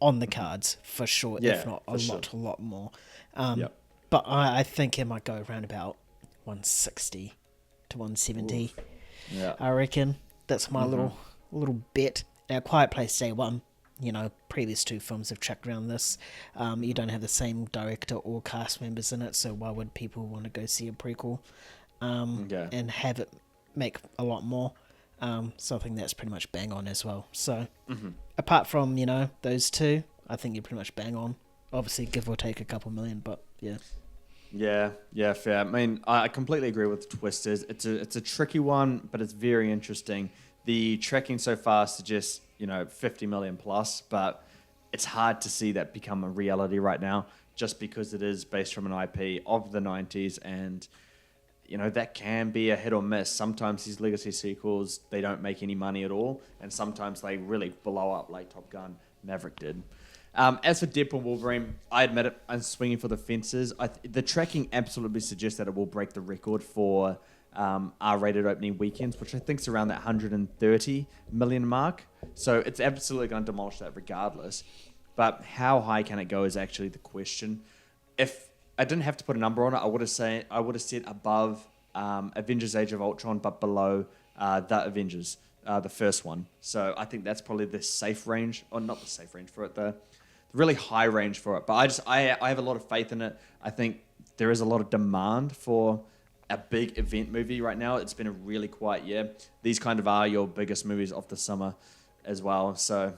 Speaker 2: on the cards for sure, if not a lot more. But I think it might go around about 160 to 170. I reckon that's my little bet. Now, Quiet Place Day 1, previous 2 films have tracked around this. You don't have the same director or cast members in it, so why would people want to go see a prequel and have it make a lot more? So I think that's pretty much bang on as well. So apart from, those 2, I think you're pretty much bang on. Obviously, give or take a couple million, but yeah.
Speaker 1: Yeah, fair. I mean, I completely agree with Twisters. It's a tricky one, but it's very interesting. The tracking so far suggests, 50 million plus, but it's hard to see that become a reality right now just because it is based from an IP of the 90s and, that can be a hit or miss. Sometimes these legacy sequels, they don't make any money at all, and sometimes they really blow up like Top Gun Maverick did. As for Deadpool and Wolverine, I admit it, I'm swinging for the fences. The tracking absolutely suggests that it will break the record for R-rated opening weekends, which I think is around that 130 million mark. So it's absolutely going to demolish that regardless. But how high can it go is actually the question. If I didn't have to put a number on it, I would have said above Avengers: Age of Ultron, but below the Avengers, the first one. So I think that's probably the safe range, or not the safe range for it, the really high range for it. But I have a lot of faith in it. I think there is a lot of demand for a big event movie right now. It's been a really quiet year. These kind of are your biggest movies of the summer as well. So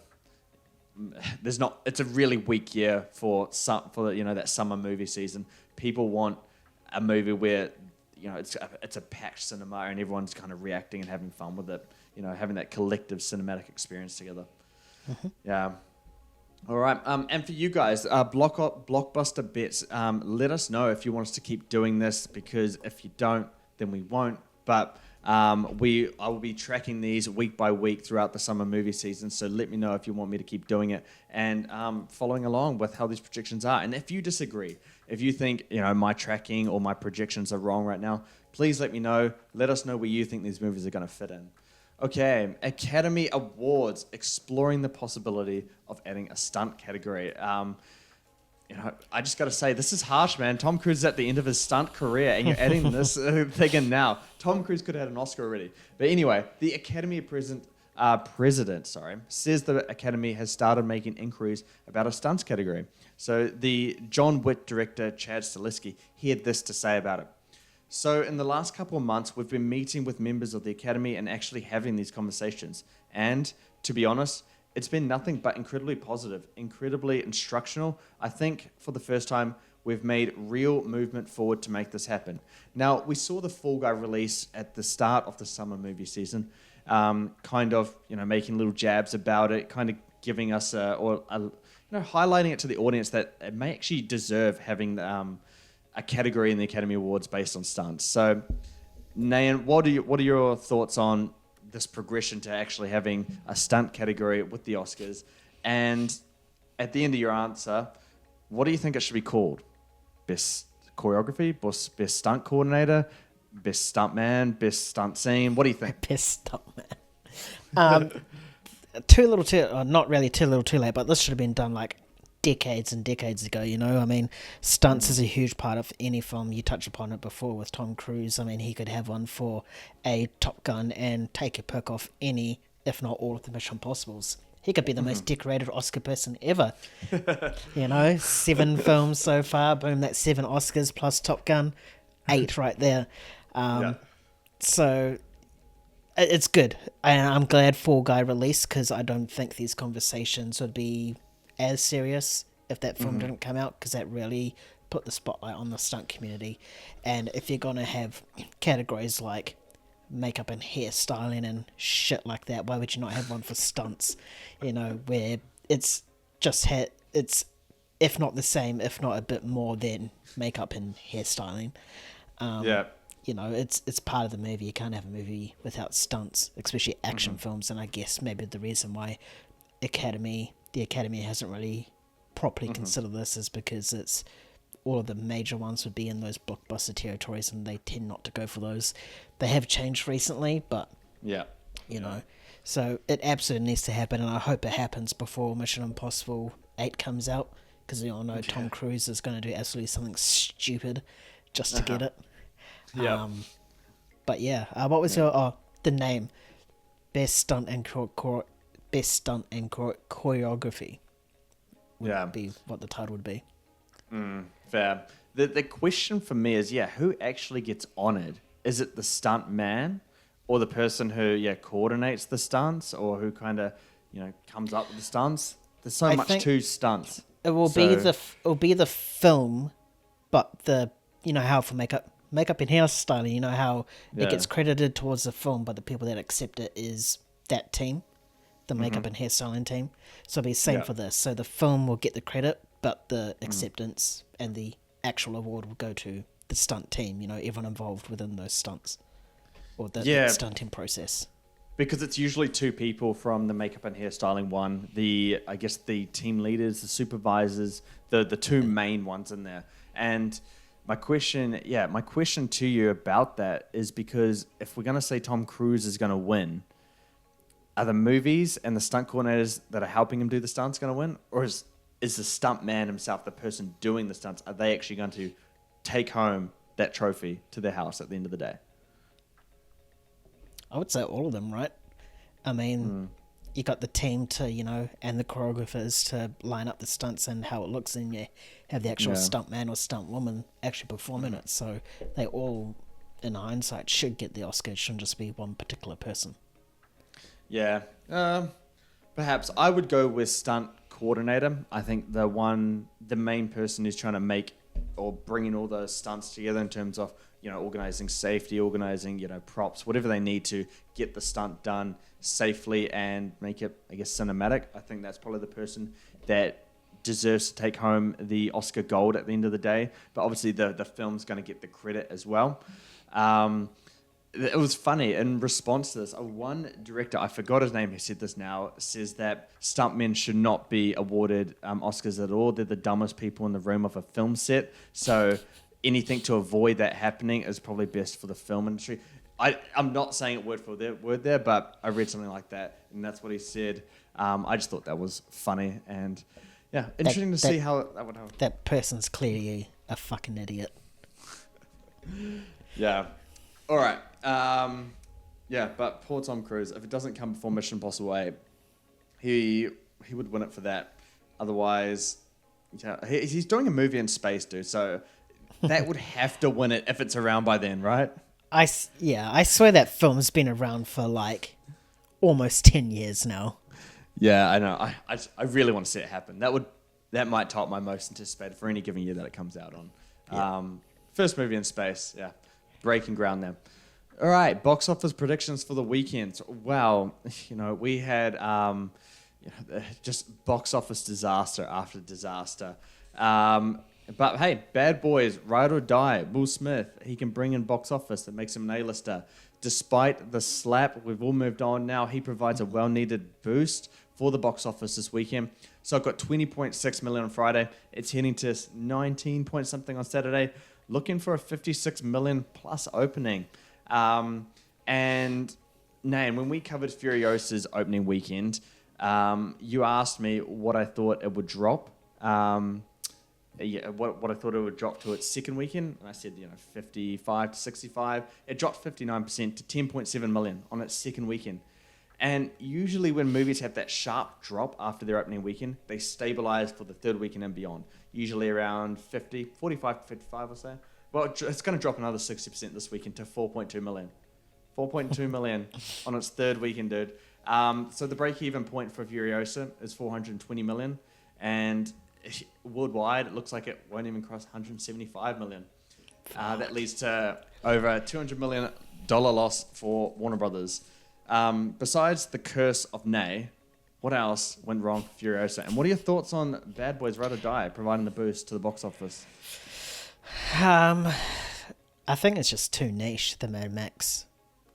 Speaker 1: it's a really weak year for that summer movie season. People want a movie where it's a packed cinema and everyone's kind of reacting and having fun with it. Having that collective cinematic experience together. Mm-hmm. Yeah. All right. And for you guys, Blockbuster bets. Let us know if you want us to keep doing this, because if you don't, then we won't. But I will be tracking these week by week throughout the summer movie season. So let me know if you want me to keep doing it and following along with how these predictions are. And if you disagree, if you think my tracking or my projections are wrong right now, please let me know. Let us know where you think these movies are going to fit in. Okay, Academy Awards, exploring the possibility of adding a stunt category. I just got to say, this is harsh, man. Tom Cruise is at the end of his stunt career, and you're adding this thing in now. Tom Cruise could have had an Oscar already. But anyway, the Academy president says the Academy has started making inquiries about a stunts category. So the John Wick director, Chad Stahelski, he had this to say about it. So in the last couple of months, we've been meeting with members of the Academy and actually having these conversations. And to be honest, it's been nothing but incredibly positive, incredibly instructional. I think for the first time, we've made real movement forward to make this happen. Now, we saw the Fall Guy release at the start of the summer movie season, making little jabs about it, kind of giving us highlighting it to the audience that it may actually deserve having a category in the Academy Awards based on stunts. So, Nayan, what are your thoughts on this progression to actually having a stunt category with the Oscars? And at the end of your answer, what do you think it should be called? Best choreography, best stunt coordinator, best stunt man, best stunt scene? What do you think?
Speaker 2: Best stunt man. Not really too little too late, but this should have been done like decades and decades ago, I mean, stunts is a huge part of any film. You touched upon it before with Tom Cruise. I mean, he could have one for a Top Gun and take a perk off any, if not all, of the Mission Impossibles. He could be the most decorated Oscar person ever. 7 films so far. Boom, that's 7 Oscars plus Top Gun. 8 right there. So it's good. And I'm glad Fall Guy released, because I don't think these conversations would be as serious if that film didn't come out, because that really put the spotlight on the stunt community. And if you're going to have categories like makeup and hairstyling and shit like that, why would you not have one for stunts? Where it's just it's if not the same, if not a bit more than makeup and hairstyling. It's part of the movie. You can't have a movie without stunts, especially action films. And I guess maybe the reason why the Academy hasn't really properly considered this is because it's all of the major ones would be in those blockbuster territories, and they tend not to go for those. They have changed recently, but so it absolutely needs to happen, and I hope it happens before Mission Impossible 8 comes out, because we all know Tom Cruise is going to do absolutely something stupid just to get it. But what was the name? Best stunt and choreography would be what the title would be.
Speaker 1: Fair. The question for me is, who actually gets honoured? Is it the stunt man, or the person who coordinates the stunts, or who kind of comes up with the stunts? There's so much to stunts.
Speaker 2: It will be the film, but how for makeup and hairstyling, how it gets credited towards the film, but the people that accept it is that team. The makeup and hairstyling team. So it'll be the same for this. So the film will get the credit, but the acceptance and the actual award will go to the stunt team, everyone involved within those stunts. Or the stunting process.
Speaker 1: Because it's usually 2 people from the makeup and hairstyling one, the team leaders, the supervisors, the 2 main ones in there. And My question to you about that is because if we're going to say Tom Cruise is going to win, are the movies and the stunt coordinators that are helping him do the stunts going to win? Or is the stunt man himself, the person doing the stunts, are they actually going to take home that trophy to their house at the end of the day?
Speaker 2: I would say all of them, right? I mean, you got the team to, and the choreographers to line up the stunts and how it looks, and you have the actual stunt man or stunt woman actually performing it. So they all, in hindsight, should get the Oscar. It shouldn't just be one particular person.
Speaker 1: Yeah. Perhaps I would go with stunt coordinator. I think the main person who's trying to make or bringing all those stunts together in terms of, organizing safety, organizing, props, whatever they need to get the stunt done safely and make it, I guess, cinematic. I think that's probably the person that deserves to take home the Oscar gold at the end of the day. But obviously the film's going to get the credit as well. It was funny in response to this. One director, I forgot his name, who said this now, says that stuntmen should not be awarded Oscars at all. They're the dumbest people in the room of a film set. So anything to avoid that happening is probably best for the film industry. I'm not saying it word for word there, but I read something like that, and that's what he said. I just thought that was funny, and interesting to see how that would happen.
Speaker 2: That person's clearly a fucking idiot.
Speaker 1: Yeah. All right. But poor Tom Cruise, if it doesn't come before Mission Impossible 8, he would win it for that. Otherwise, he's doing a movie in space, dude, so that would have to win it if it's around by then, right?
Speaker 2: I swear that film's been around for like almost 10 years now.
Speaker 1: Yeah, I know. I really want to see it happen. That might top my most anticipated for any given year that it comes out on. Yeah. First movie in space, yeah. Breaking ground there. All right, box office predictions for the weekend. Wow, we had just box office disaster after disaster. But hey, Bad Boys, Ride or Die, Will Smith, he can bring in box office that makes him an A-lister. Despite the slap, we've all moved on now. He provides a well-needed boost for the box office this weekend. So I've got 20.6 million on Friday. It's heading to 19 point something on Saturday. Looking for a 56 million plus opening. And Nayan, when we covered Furiosa's opening weekend, you asked me what I thought it would drop. What I thought it would drop to its second weekend. And I said, 55 to 65. It dropped 59% to 10.7 million on its second weekend. And usually when movies have that sharp drop after their opening weekend, they stabilize for the third weekend and beyond. Usually around 45 to 55 or so. Well, it's going to drop another 60% this weekend to 4.2 million. 4.2 million on its third weekend, dude. So the break-even point for Furiosa is 420 million. And worldwide, it looks like it won't even cross 175 million. That leads to over a $200 million loss for Warner Brothers. Besides the curse of Nay, what else went wrong for Furiosa? And what are your thoughts on Bad Boys Ride or Die providing the boost to the box office?
Speaker 2: I think it's just too niche, the Mad Max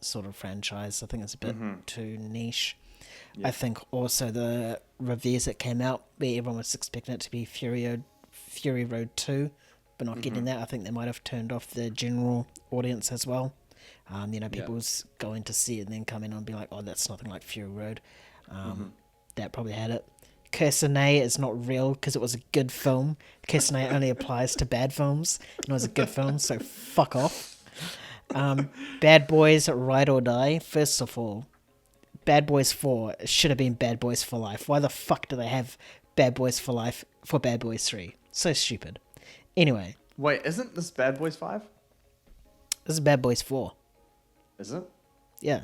Speaker 2: sort of franchise. I think it's a bit too niche. Yeah. I think also the reviews that came out, where everyone was expecting it to be Fury Road 2, but not getting that. I think they might have turned off the general audience as well. People's going to see it and then come in and be like, oh, that's nothing like Fury Road. That probably had it. Curse of Nay is not real because it was a good film. Curse of Nay only applies to bad films, and it was a good film, so fuck off. Bad Boys Ride or Die. First of all, Bad Boys 4 should have been Bad Boys for Life. Why the fuck do they have Bad Boys for Life for Bad Boys 3? So stupid. Anyway.
Speaker 1: Wait, isn't this Bad Boys 5?
Speaker 2: This is Bad Boys 4.
Speaker 1: Is it?
Speaker 2: Yeah.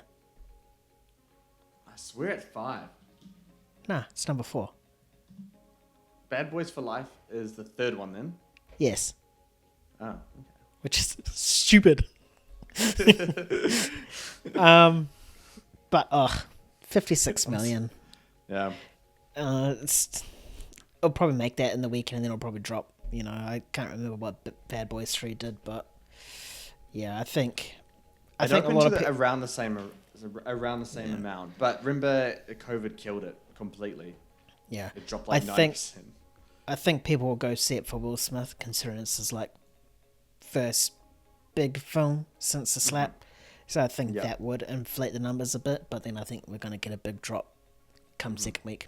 Speaker 1: I swear it's 5.
Speaker 2: Nah, it's number 4.
Speaker 1: Bad Boys for Life is the third one then?
Speaker 2: Yes.
Speaker 1: Oh, okay.
Speaker 2: Which is stupid. But 56 million.
Speaker 1: Yeah.
Speaker 2: It'll probably make that in the weekend and then it'll probably drop. I can't remember what Bad Boys 3 did, but yeah, I think
Speaker 1: a lot of around the same amount. But remember, COVID killed it completely.
Speaker 2: Yeah.
Speaker 1: It dropped like 90%.
Speaker 2: I think people will go see it for Will Smith, considering this is like first big film since the slap. So I think
Speaker 1: Yep.
Speaker 2: that would inflate the numbers a bit, but then I think we're going to get a big drop come second week.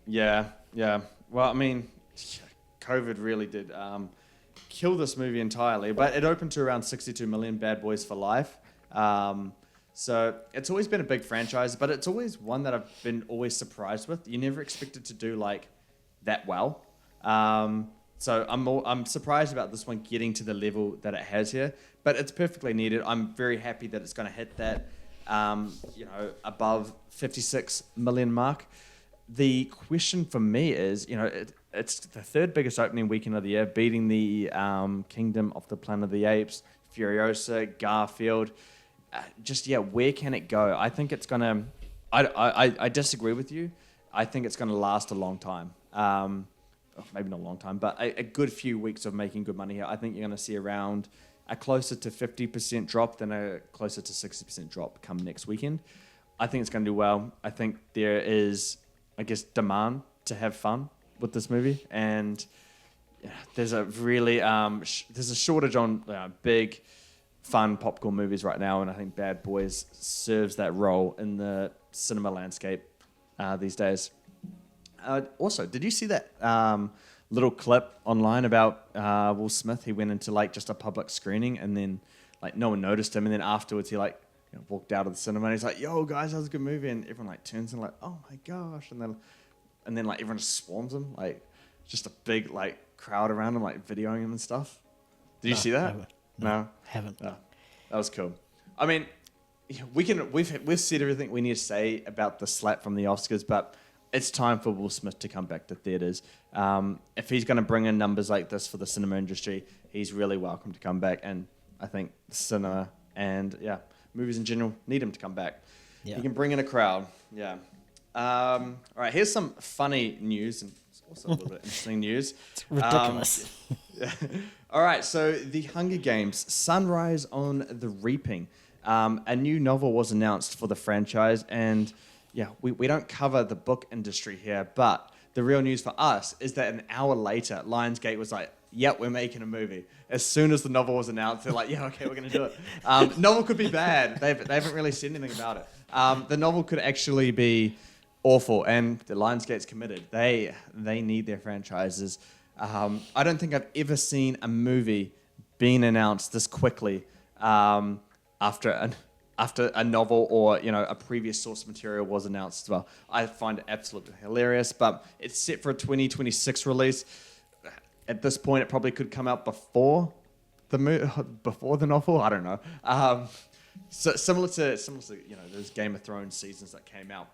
Speaker 1: Yeah. Well, I mean, COVID really did kill this movie entirely, but it opened to around 62 million. Bad Boys for Life. So it's always been a big franchise, but it's always one that I've been always surprised with. You never expected to do like that well. So I'm surprised about this one getting to the level that it has here, but it's perfectly needed. I'm very happy that it's going to hit that, above 56 million mark. The question for me is, it's the third biggest opening weekend of the year, beating the Kingdom of the Planet of the Apes, Furiosa, Garfield. Where can it go? I think it's going to... I disagree with you. I think it's going to last a long time. Maybe not a long time, but a good few weeks of making good money here. I think you're going to see around a closer to 50% drop than a closer to 60% drop come next weekend. I think it's going to do well. I think there is, demand to have fun with this movie, and there's a really there's a shortage on big, fun popcorn movies right now, and I think Bad Boys serves that role in the cinema landscape these days. Also, did you see that little clip online about Will Smith? He went into just a public screening, and then no one noticed him, and then afterwards he walked out of the cinema and he's like, "Yo guys, that was a good movie," and everyone turns and "Oh my gosh," and then everyone just swarms him, just a big crowd around him, videoing him and stuff. Did you see that? No,
Speaker 2: haven't.
Speaker 1: Oh, that was cool. I mean, we've said everything we need to say about the slap from the Oscars, but it's time for Will Smith to come back to theaters. If he's going to bring in numbers like this for the cinema industry, he's really welcome to come back. And I think cinema and movies in general need him to come back. Yeah. He can bring in a crowd. Yeah. All right. Here's some funny news and also a little bit interesting news.
Speaker 2: It's ridiculous.
Speaker 1: All right. So the Hunger Games: Sunrise on the Reaping. A new novel was announced for the franchise, and we don't cover the book industry here, but the real news for us is that an hour later, Lionsgate was like, "Yep, we're making a movie." As soon as the novel was announced, they're like, "Yeah, okay, we're going to do it." Novel could be bad. They haven't really said anything about it. The novel could actually be awful, and the Lionsgate's committed. They need their franchises. I don't think I've ever seen a movie being announced this quickly after a novel or a previous source material was announced. Well, I find it absolutely hilarious, but it's set for a 2026 release. At this point, it probably could come out before the novel. I don't know. So similar to those Game of Thrones seasons that came out.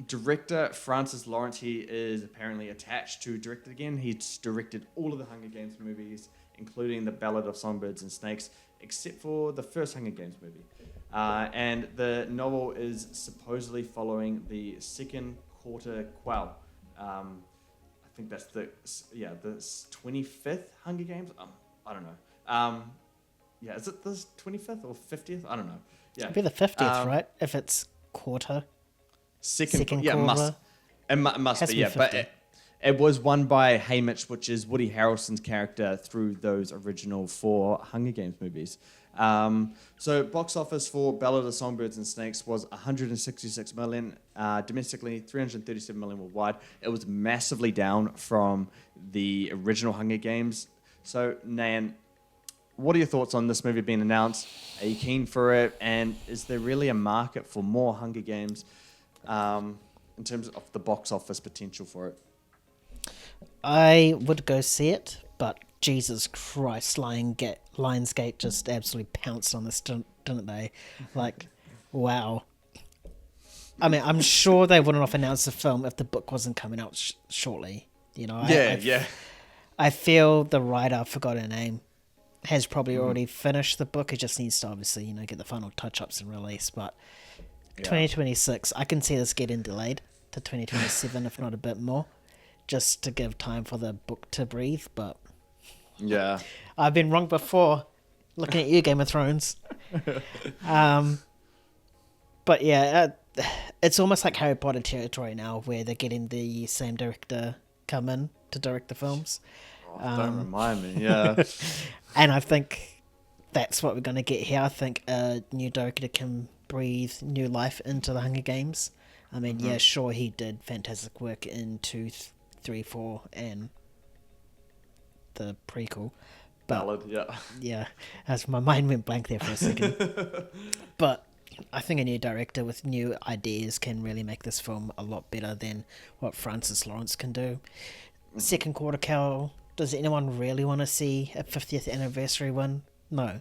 Speaker 1: Director Francis Lawrence, he is apparently attached to direct it again. He's directed all of the Hunger Games movies, including the Ballad of Songbirds and Snakes, except for the first Hunger Games movie. And the novel is supposedly following the second quarter quell. I think that's the 25th Hunger Games. I don't know. Is it the 25th or 50th? I don't know. Yeah,
Speaker 2: it'd be the 50th, right? If it's quarter.
Speaker 1: Second
Speaker 2: quarter.
Speaker 1: Must be. Yeah, 50. But it was won by Haymitch, which is Woody Harrelson's character through those original 4 Hunger Games movies. So box office for Ballad of Songbirds and Snakes was 166 million domestically, 337 million worldwide. It was massively down from the original Hunger Games. So Nayan, what are your thoughts on this movie being announced? Are you keen for it? And is there really a market for more Hunger Games in terms of the box office potential for it?
Speaker 2: I would go see it, but Jesus Christ, Lionsgate just absolutely pounced on this, didn't they? Wow. I mean, I'm sure they wouldn't have announced the film if the book wasn't coming out shortly. I feel the writer, I forgot her name, has probably already finished the book. It just needs to obviously, get the final touch-ups and release. But 2026, I can see this getting delayed to 2027, if not a bit more, just to give time for the book to breathe. But I've been wrong before. Looking at you, Game of Thrones. But it's almost like Harry Potter territory now, where they're getting the same director come in to direct the films.
Speaker 1: Oh, don't remind me. Yeah.
Speaker 2: And I think that's what we're going to get here. I think a new director can breathe new life into the Hunger Games. I mean, yeah, sure, he did fantastic work in 2, 3, 4, and the prequel. But,
Speaker 1: Ballad, yeah.
Speaker 2: yeah, as my mind went blank there for a second. But I think a new director with new ideas can really make this film a lot better than what Francis Lawrence can do. Second Quarter Cow, does anyone really want to see a 50th anniversary one? No.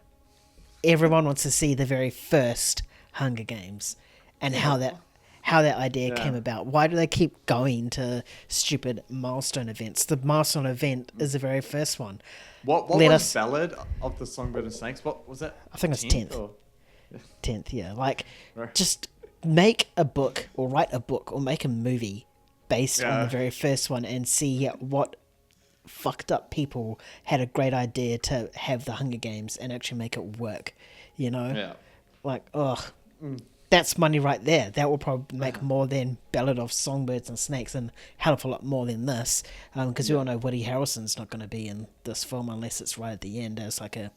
Speaker 2: Everyone wants to see the very first Hunger Games and how that idea came about. Why do they keep going to stupid milestone events? The milestone event is the very first one.
Speaker 1: What was Ballad of the Songbird and Snakes? What was it?
Speaker 2: I think it's 10th.
Speaker 1: Or?
Speaker 2: 10th, yeah. Like, just make a book or write a book or make a movie based on the very first one and see what fucked up people had a great idea to have the Hunger Games and actually make it work, you know?
Speaker 1: Yeah.
Speaker 2: Like, that's money right there. That will probably make more than Ballad of Songbirds and Snakes and a hell of a lot more than this. Because we all know Woody Harrelson's not going to be in this film unless it's right at the end as like a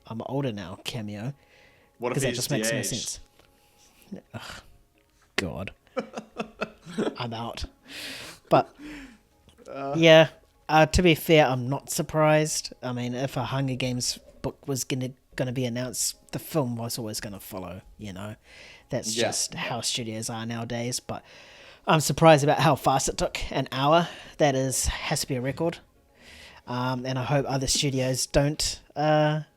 Speaker 2: I'm older now cameo.
Speaker 1: What if
Speaker 2: that
Speaker 1: he's
Speaker 2: just makes no
Speaker 1: de-aged?
Speaker 2: sense. Ugh, God. I'm out. But, yeah, to be fair, I'm not surprised. I mean, if a Hunger Games book was going to be announced, the film was always going to follow, you know. That's just how studios are nowadays. But I'm surprised about how fast it took. An hour. That has to be a record. And I hope other studios don't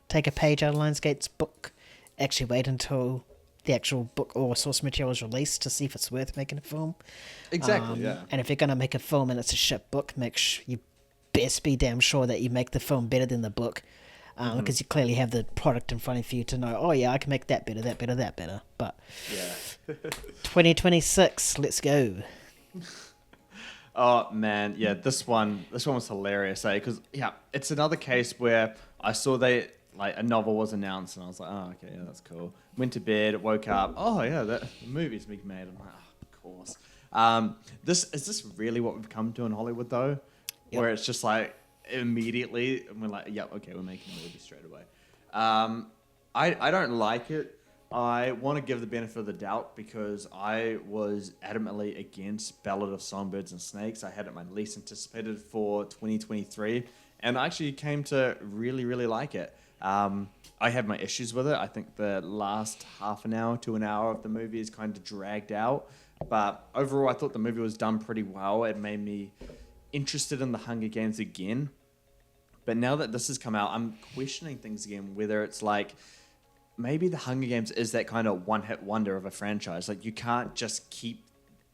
Speaker 2: take a page out of Lionsgate's book. Actually wait until the actual book or source material is released to see if it's worth making a film.
Speaker 1: Exactly,
Speaker 2: And if you're going to make a film and it's a shit book, you best be damn sure that you make the film better than the book. Because you clearly have the product in front of you to know, oh yeah, I can make that better, that better, that better. But 2026, let's go.
Speaker 1: Oh man, yeah, this one was hilarious, because it's another case where I saw a novel was announced and I was like, oh okay, yeah, that's cool. Went to bed, woke up, oh yeah, the movie's being made. I'm like, oh, of course. This really what we've come to in Hollywood though, where it's just like immediately and we're like, yep, okay, we're making a movie straight away. I don't like it. I want to give the benefit of the doubt because I was adamantly against Ballad of Songbirds and Snakes. I had it my least anticipated for 2023, and I actually came to really, really like it. I have my issues with it. I think the last half an hour to an hour of the movie is kind of dragged out, but overall I thought the movie was done pretty well. It made me interested in the Hunger Games again. But now that this has come out, I'm questioning things again, whether it's like maybe the Hunger Games is that kind of one-hit wonder of a franchise. Like you can't just keep,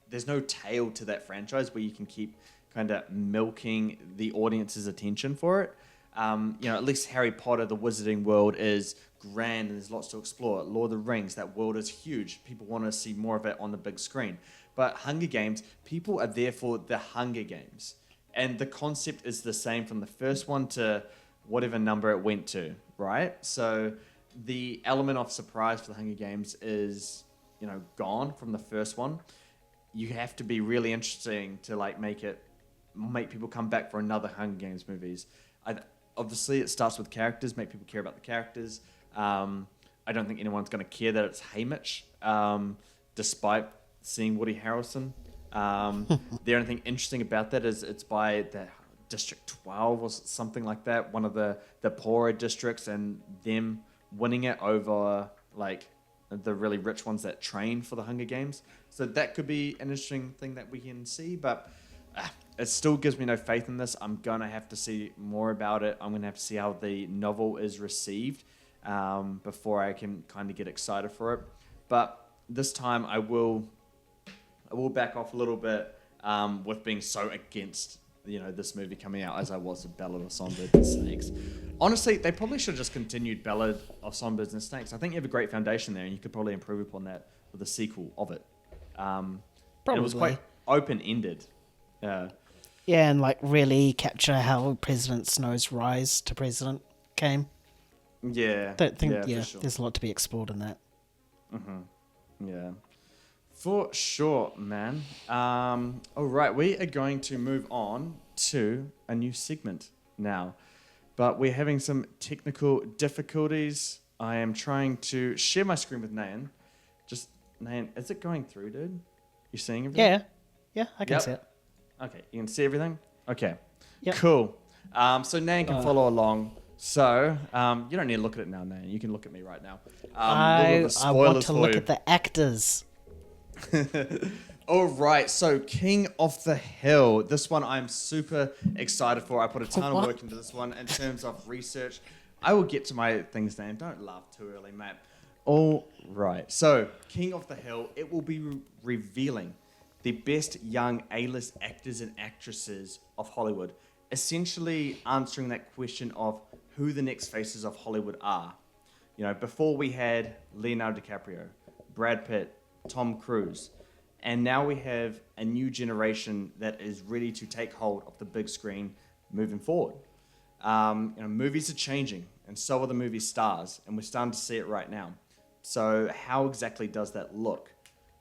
Speaker 1: there's no tail to that franchise where you can keep kind of milking the audience's attention for it. At least Harry Potter, the Wizarding World is grand and there's lots to explore. Lord of the Rings, that world is huge. People want to see more of it on the big screen. But Hunger Games, people are there for the Hunger Games. And the concept is the same from the first one to whatever number it went to, right? So the element of surprise for the Hunger Games is, gone from the first one. You have to be really interesting to make people come back for another Hunger Games movies. Obviously, it starts with characters, make people care about the characters. I don't think anyone's going to care that it's Haymitch, despite seeing Woody Harrelson. The only thing interesting about that is it's by the District 12 or something like that, one of the poorer districts, and them winning it over the really rich ones that train for the Hunger Games. So that could be an interesting thing that we can see, but it still gives me no faith in this. I'm going to have to see more about it. I'm going to have to see how the novel is received before I can kind of get excited for it. But this time I will back off a little bit with being so against this movie coming out as I was with Ballad of Songbirds and Snakes. Honestly, they probably should have just continued Ballad of Songbirds and Snakes. I think you have a great foundation there, and you could probably improve upon that with a sequel of it.
Speaker 2: Probably.
Speaker 1: And it was quite open-ended.
Speaker 2: Yeah, and really capture how President Snow's rise to president came.
Speaker 1: Yeah.
Speaker 2: Don't think,
Speaker 1: for sure.
Speaker 2: There's a lot to be explored in that.
Speaker 1: Mm-hmm. Yeah. For sure, man. All right, we are going to move on to a new segment now. But we're having some technical difficulties. I am trying to share my screen with Nayan. Nayan, is it going through, dude? You seeing everything?
Speaker 2: Yeah, I can see it.
Speaker 1: Okay, you can see everything? Okay,
Speaker 2: Yep.
Speaker 1: cool. So Nayan can follow along. So, you don't need to look at it now, Nayan. You can look at me right now.
Speaker 2: I want to look at the actors.
Speaker 1: All right, so King of the Hill. This one I'm super excited for. I put a ton of work into this one in terms of research. I will get to my things, Nayan. Don't laugh too early, mate. All right, so King of the Hill, it will be revealing the best young A-list actors and actresses of Hollywood, essentially answering that question of who the next faces of Hollywood are. You know, before we had Leonardo DiCaprio, Brad Pitt, Tom Cruise, and now we have a new generation that is ready to take hold of the big screen moving forward. Movies are changing, and so are the movie stars, and we're starting to see it right now. So how exactly does that look?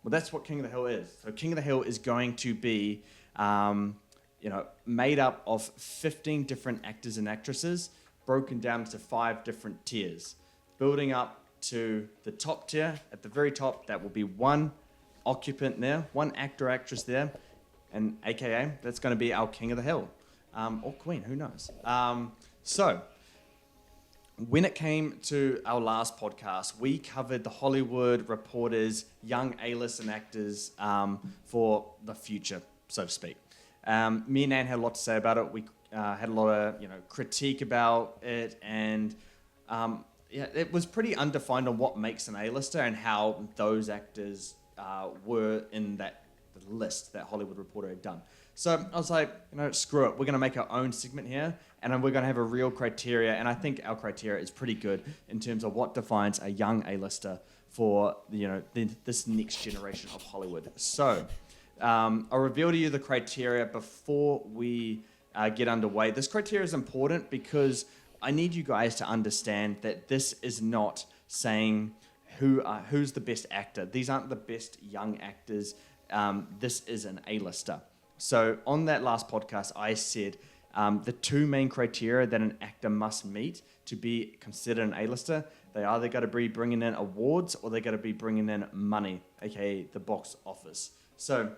Speaker 1: Well, that's what King of the Hill is. So King of the Hill is going to be, made up of 15 different actors and actresses, broken down into 5 different tiers, building up to the top tier. At the very top, that will be one occupant there, one actor or actress there, and AKA, that's going to be our King of the Hill, or Queen, who knows. So, when it came to our last podcast, we covered the Hollywood Reporter's young A-list and actors for the future, so to speak. Me and Nan had a lot to say about it. We had a lot of critique about it, and it was pretty undefined on what makes an A-lister and how those actors were in that list that Hollywood Reporter had done. So I was like, screw it. We're going to make our own segment here, and we're going to have a real criteria. And I think our criteria is pretty good in terms of what defines a young A-lister for this next generation of Hollywood. So I'll reveal to you the criteria before we get underway. This criteria is important because I need you guys to understand that this is not saying who's the best actor. These aren't the best young actors. This is an A-lister. So on that last podcast, I said the 2 main criteria that an actor must meet to be considered an A-lister, they either got to be bringing in awards or they got to be bringing in money, aka the box office. So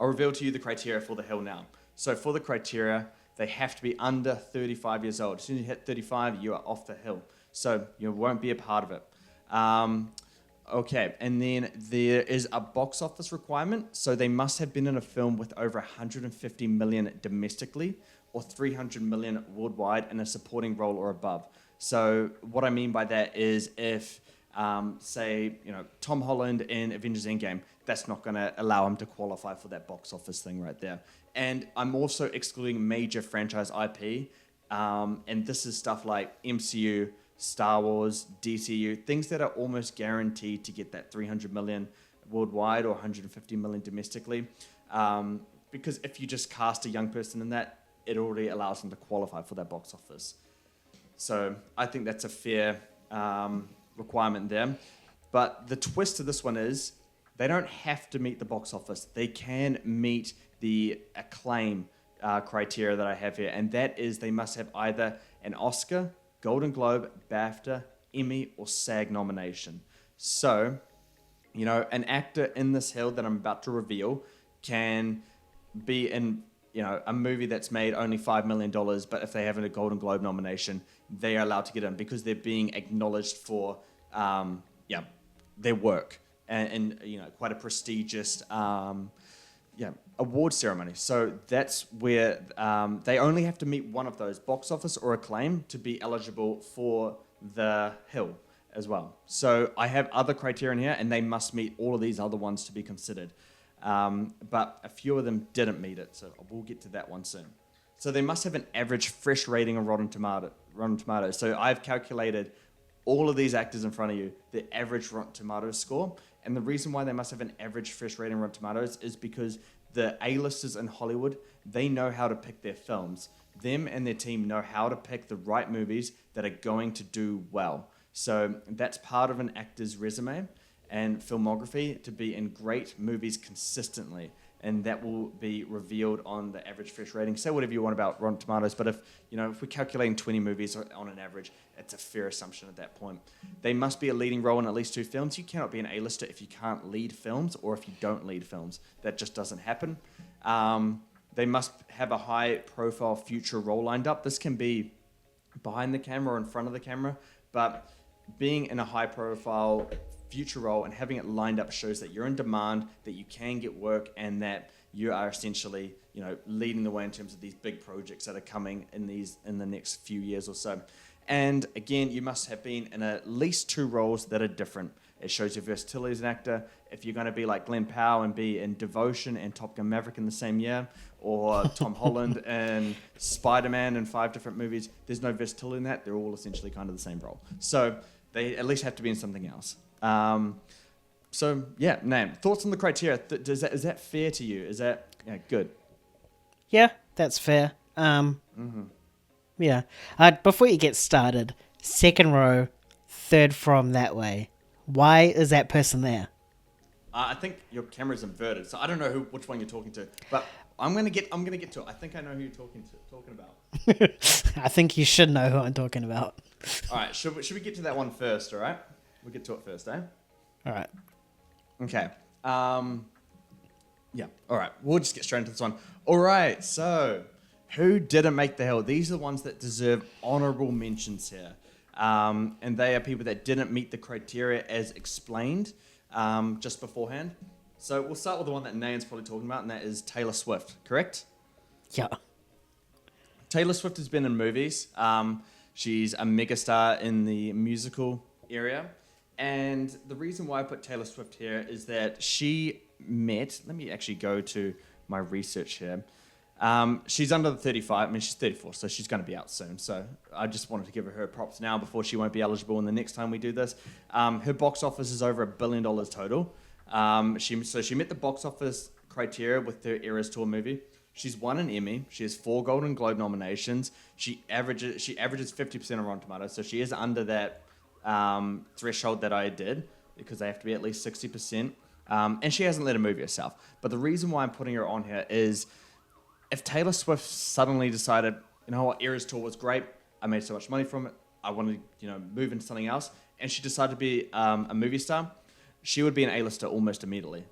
Speaker 1: I'll reveal to you the criteria for the Hill now. So for the criteria, they have to be under 35 years old. As soon as you hit 35, you are off the Hill. So you won't be a part of it. Okay, and then there is a box office requirement. So they must have been in a film with over 150 million domestically or 300 million worldwide in a supporting role or above. So what I mean by that is if, Tom Holland in Avengers Endgame, that's not going to allow him to qualify for that box office thing right there. And I'm also excluding major franchise IP. And this is stuff like MCU, Star Wars, DCU, things that are almost guaranteed to get that 300 million worldwide or 150 million domestically. Because if you just cast a young person in that, it already allows them to qualify for that box office. So I think that's a fair requirement there. But the twist to this one is they don't have to meet the box office. They can meet the acclaim criteria that I have here. And that is they must have either an Oscar, Golden Globe, BAFTA, Emmy, or SAG nomination. So, an actor in this Hill that I'm about to reveal can be in, a movie that's made only $5 million, but if they have a Golden Globe nomination, they are allowed to get in because they're being acknowledged for, their work and quite a prestigious, award ceremony. So that's where they only have to meet one of those, box office or acclaim, to be eligible for the Hill as well. So I have other criteria in here, and they must meet all of these other ones to be considered. But a few of them didn't meet it, so we'll get to that one soon. So they must have an average fresh rating on Rotten Tomatoes. So I've calculated all of these actors in front of you, the average Rotten Tomatoes score. And the reason why they must have an average fresh rating on Rotten Tomatoes is because the A-listers in Hollywood, they know how to pick their films. Them and their team know how to pick the right movies that are going to do well. So that's part of an actor's resume and filmography, to be in great movies consistently. and that will be revealed on the average fresh rating. Say whatever you want about Rotten Tomatoes, but if we're calculating 20 movies on an average, it's a fair assumption at that point. They must be a leading role in at least 2 films. You cannot be an A-lister if you can't lead films or if you don't lead films. That just doesn't happen. They must have a high-profile future role lined up. This can be behind the camera or in front of the camera, but being in a high-profile future role and having it lined up shows that you're in demand, that you can get work, and that you are essentially, leading the way in terms of these big projects that are coming in the next few years or so. And again, you must have been in at least 2 roles that are different. It shows your versatility as an actor. If you're going to be like Glenn Powell and be in Devotion and Top Gun Maverick in the same year, or Tom Holland and Spider-Man in 5 different movies, there's no versatility in that. They're all essentially kind of the same role. So they at least have to be in something else. Nayan, thoughts on the criteria? Is that fair to you? Is that good?
Speaker 2: Yeah, that's fair. Yeah. Before you get started, 2nd row, 3rd from that way. Why is that person there?
Speaker 1: I think your camera's inverted, so I don't know which one you're talking to. But I'm gonna get to it. I think I know who you're talking about.
Speaker 2: I think you should know who I'm talking about.
Speaker 1: All right, should we get to that one first? All right, we'll get to it first, eh?
Speaker 2: All right.
Speaker 1: Okay. Yeah. All right. We'll just get straight into this one. All right. So, who didn't make the hill? These are the ones that deserve honorable mentions here. And they are people that didn't meet the criteria as explained just beforehand. So we'll start with the one that Nayan's probably talking about, and that is Taylor Swift, correct?
Speaker 2: Yeah.
Speaker 1: Taylor Swift has been in movies. She's a megastar in the musical area. And the reason why I put Taylor Swift here is that she met... Let me actually go to my research here. She's under the 35. I mean, she's 34, so she's going to be out soon. So I just wanted to give her props now before she won't be eligible in the next time we do this. Her box office is over $1 billion total. She met the box office criteria with her Eras Tour movie. She's won an Emmy. She has 4 Golden Globe nominations. She averages 50% on Rotten Tomatoes, so she is under that threshold that I did, because they have to be at least 60%. And she hasn't led a movie herself. But the reason why I'm putting her on here is, if Taylor Swift suddenly decided, you know what, Eras Tour was great, I made so much money from it, I want to, move into something else, and she decided to be a movie star, she would be an A-lister almost immediately.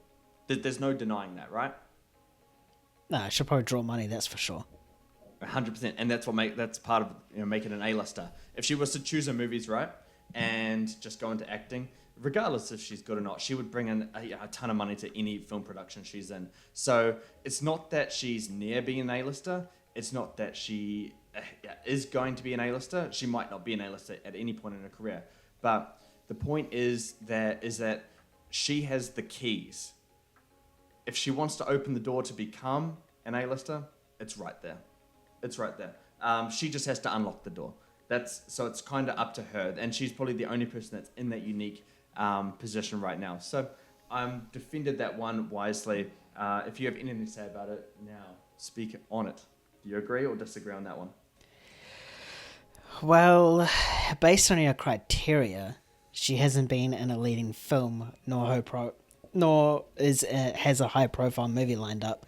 Speaker 1: There's no denying that, right?
Speaker 2: Nah, she'll probably draw money, that's for sure.
Speaker 1: 100%, and that's part of making an A-lister. If she was to choose her movies right and just go into acting, regardless if she's good or not, she would bring in a ton of money to any film production she's in. So it's not that she's near being an A-lister. It's not that she is going to be an A-lister. She might not be an A-lister at any point in her career. But the point is that she has the keys. If she wants to open the door to become an A-lister, it's right there. It's right there. She just has to unlock the door. So it's kind of up to her. And she's probably the only person that's in that unique position right now. So I've defended that one wisely. If you have anything to say about it now, speak on it. Do you agree or disagree on that one?
Speaker 2: Well, based on your criteria, she hasn't been in a leading film, nor has a high-profile movie lined up,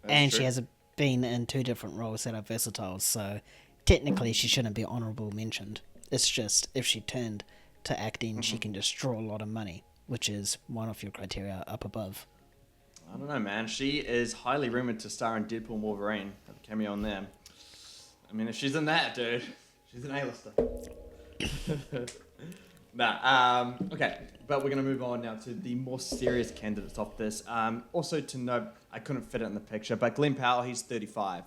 Speaker 2: and she has been in 2 different roles that are versatile. So technically, she shouldn't be honorable mentioned. It's just if she turned to acting, she can just draw a lot of money, which is one of your criteria up above.
Speaker 1: I don't know, man. She is highly rumored to star in Deadpool and Wolverine. Have a cameo on there. I mean, if she's in that, dude, she's an A-lister. Okay, but we're going to move on now to the more serious candidates of this. Also to note, I couldn't fit it in the picture, but Glenn Powell, he's 35.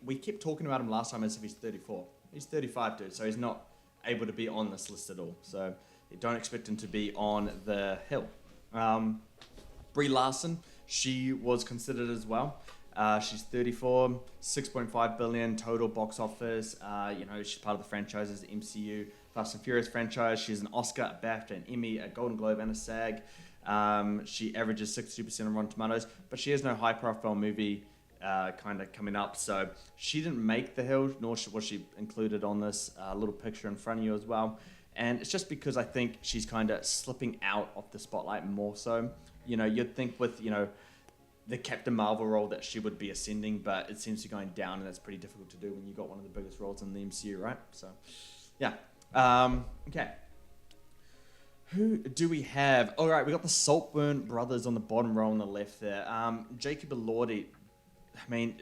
Speaker 1: We kept talking about him last time as if he's 34. He's 35, dude, so he's not able to be on this list at all. So don't expect him to be on the hill. Brie Larson, she was considered as well. She's 34, 6.5 billion total box office. She's part of the franchises, the MCU, Fast and Furious franchise. She's an Oscar, a BAFTA, an Emmy, a Golden Globe, and a SAG. She averages 62% on Rotten Tomatoes, but she has no high-profile movie kind of coming up. So she didn't make the hill, nor was she included on this little picture in front of you as well. And it's just because I think she's kind of slipping out of the spotlight more so. You'd think with, the Captain Marvel role that she would be ascending, but it seems to be going down, and that's pretty difficult to do when you got one of the biggest roles in the MCU, right? So, yeah. Okay. Who do we have? All right, we got the Saltburn brothers on the bottom row on the left there. Jacob Elordi, I mean,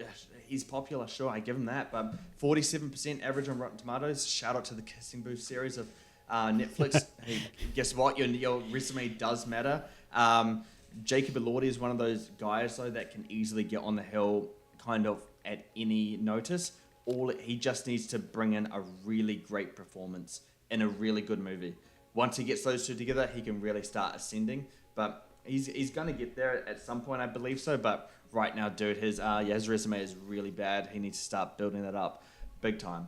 Speaker 1: he's popular, sure, I give him that, but 47% average on Rotten Tomatoes. Shout out to the Kissing Booth series of Netflix. Hey, guess what? Your resume does matter. Jacob Elordi is one of those guys, though, that can easily get on the hill kind of at any notice. He just needs to bring in a really great performance in a really good movie. Once he gets those two together, he can really start ascending. But he's going to get there at some point, I believe so. But right now, dude, his resume is really bad. He needs to start building that up big time.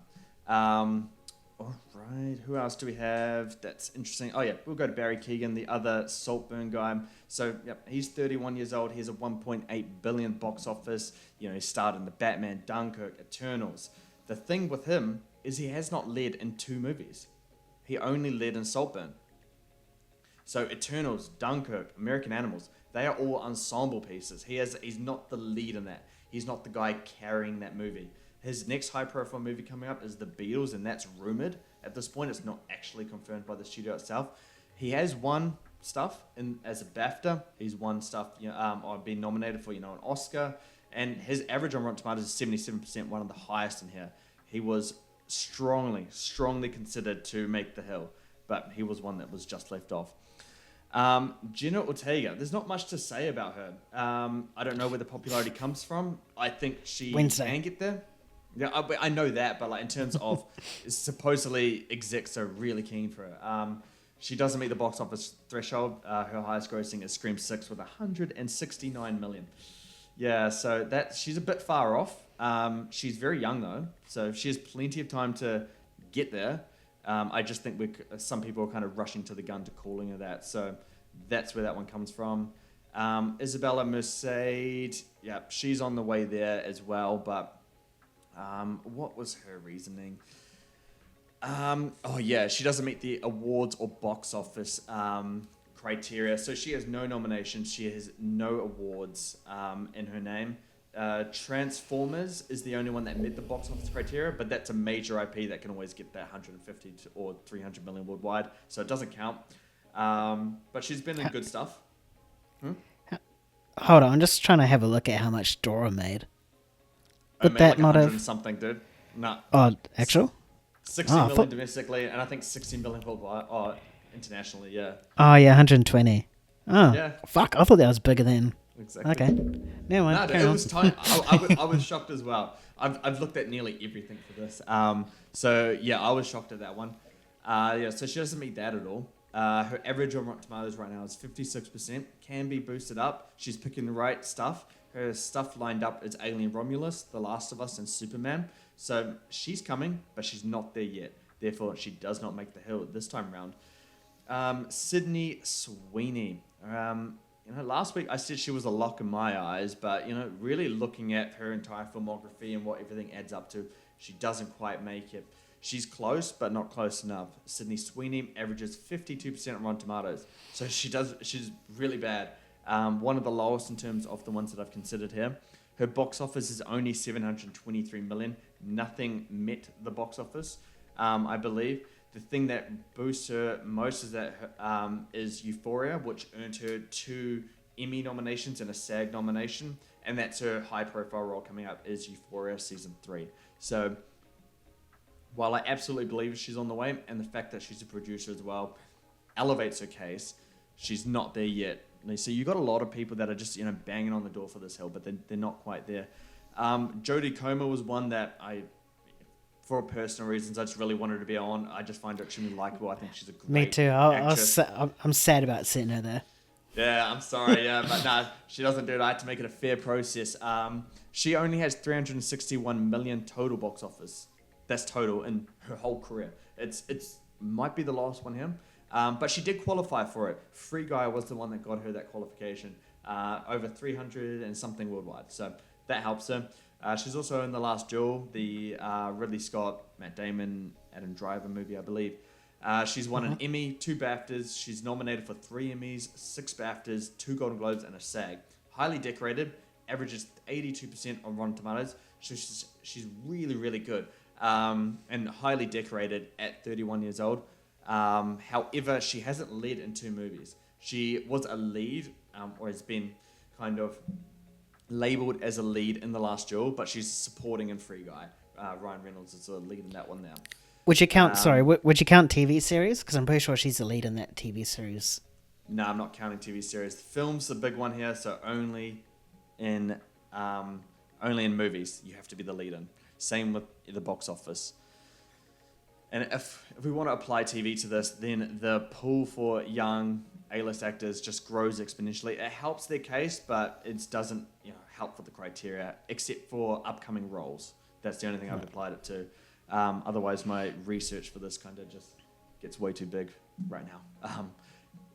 Speaker 1: All right, who else do we have that's interesting? Oh, yeah, we'll go to Barry Keoghan, the other Saltburn guy. So, yep, he's 31 years old. He has a 1.8 billion box office. You know, he starred in the Batman, Dunkirk, Eternals. The thing with him is he has not led in 2 movies. He only led in Saltburn. So Eternals, Dunkirk, American Animals, they are all ensemble pieces. He's not the lead in that. He's not the guy carrying that movie. His next high-profile movie coming up is The Beatles, and that's rumored. At this point, it's not actually confirmed by the studio itself. He has won stuff as a BAFTA. He's won stuff, or been nominated for, an Oscar. And his average on Rotten Tomatoes is 77%, one of the highest in here. He was strongly considered to make the hill, but he was one that was just left off. Jenna Ortega, there's not much to say about her. I don't know where the popularity comes from. I think she can get there. Yeah, I know that, but like in terms of supposedly execs are really keen for her. She doesn't meet the box office threshold. Her highest grossing is Scream 6 with 169 million. Yeah, so she's a bit far off. She's very young though, so she has plenty of time to get there. I just think some people are kind of rushing to the gun to calling her that, so that's where that one comes from. Isabella Merced, yeah, she's on the way there as well, but what was her reasoning? She doesn't meet the awards or box office criteria, so she has no nominations, she has no awards in her name. Transformers is the only one that met the box office criteria, but that's a major IP that can always get that 150 or 300 million worldwide, so it doesn't count. But she's been in good stuff.
Speaker 2: Hold on, I'm just trying to have a look at how much Dora made.
Speaker 1: But that like not have something, dude? No.
Speaker 2: Oh, actual?
Speaker 1: 60 million domestically, and I think 16 million worldwide. Oh, internationally, yeah.
Speaker 2: Oh yeah, 120. Oh, yeah. Fuck! I thought that was bigger than.
Speaker 1: Exactly.
Speaker 2: Okay. Never mind.
Speaker 1: No, it was tiny. I was shocked as well. I've looked at nearly everything for this. So yeah, I was shocked at that one. So she doesn't meet that at all. Her average on Rotten Tomatoes right now is 56%. Can be boosted up. She's picking the right stuff. Her stuff lined up is Alien Romulus, The Last of Us, and Superman. So she's coming, but she's not there yet. Therefore, she does not make the hill this time round. Sydney Sweeney. Last week I said she was a lock in my eyes, but really looking at her entire filmography and what everything adds up to, she doesn't quite make it. She's close, but not close enough. Sydney Sweeney averages 52% on Rotten Tomatoes, so she's really bad. One of the lowest in terms of the ones that I've considered here. Her box office is only 723 million. Nothing met the box office, I believe. The thing that boosts her most is Euphoria, which earned her 2 Emmy nominations and a SAG nomination, and that's her high-profile role coming up is Euphoria Season 3. So while I absolutely believe she's on the way, and the fact that she's a producer as well elevates her case, she's not there yet. So you got a lot of people that are just banging on the door for this hill, but they're not quite there. Jodie Comer was one that for personal reasons, I just really wanted to be on. I just find her extremely likable. I think she's a great
Speaker 2: Me too. I'm sad about seeing her there.
Speaker 1: Yeah, I'm sorry. Yeah, but no, she doesn't do it. I had to make it a fair process. She only has 361 million total box office. That's total in her whole career. It's might be the last one here. But she did qualify for it. Free Guy was the one that got her that qualification. Over 300 and something worldwide. So that helps her. She's also in The Last Duel, the Ridley Scott, Matt Damon, Adam Driver movie, I believe. She's won an Emmy, 2 BAFTAs. She's nominated for 3 Emmys, 6 BAFTAs, 2 Golden Globes, and a SAG. highly decorated, averages 82% on Rotten Tomatoes. She's really, really good, and highly decorated at 31 years old. However, she hasn't led in 2 movies. She was a lead, or has been kind of labeled as a lead in The Last Duel, but she's supporting in Free Guy. Ryan Reynolds is a lead in that one now.
Speaker 2: Would you count? Would you count TV series? Because I'm pretty sure she's the lead in that TV series.
Speaker 1: No, I'm not counting TV series. Film's the big one here, so only in movies you have to be the lead in. Same with the box office. And if we want to apply TV to this, then the pool for young A-list actors just grows exponentially. It helps their case, but it doesn't help for the criteria, except for upcoming roles. That's the only thing I've applied it to. Otherwise, my research for this kind of just gets way too big right now.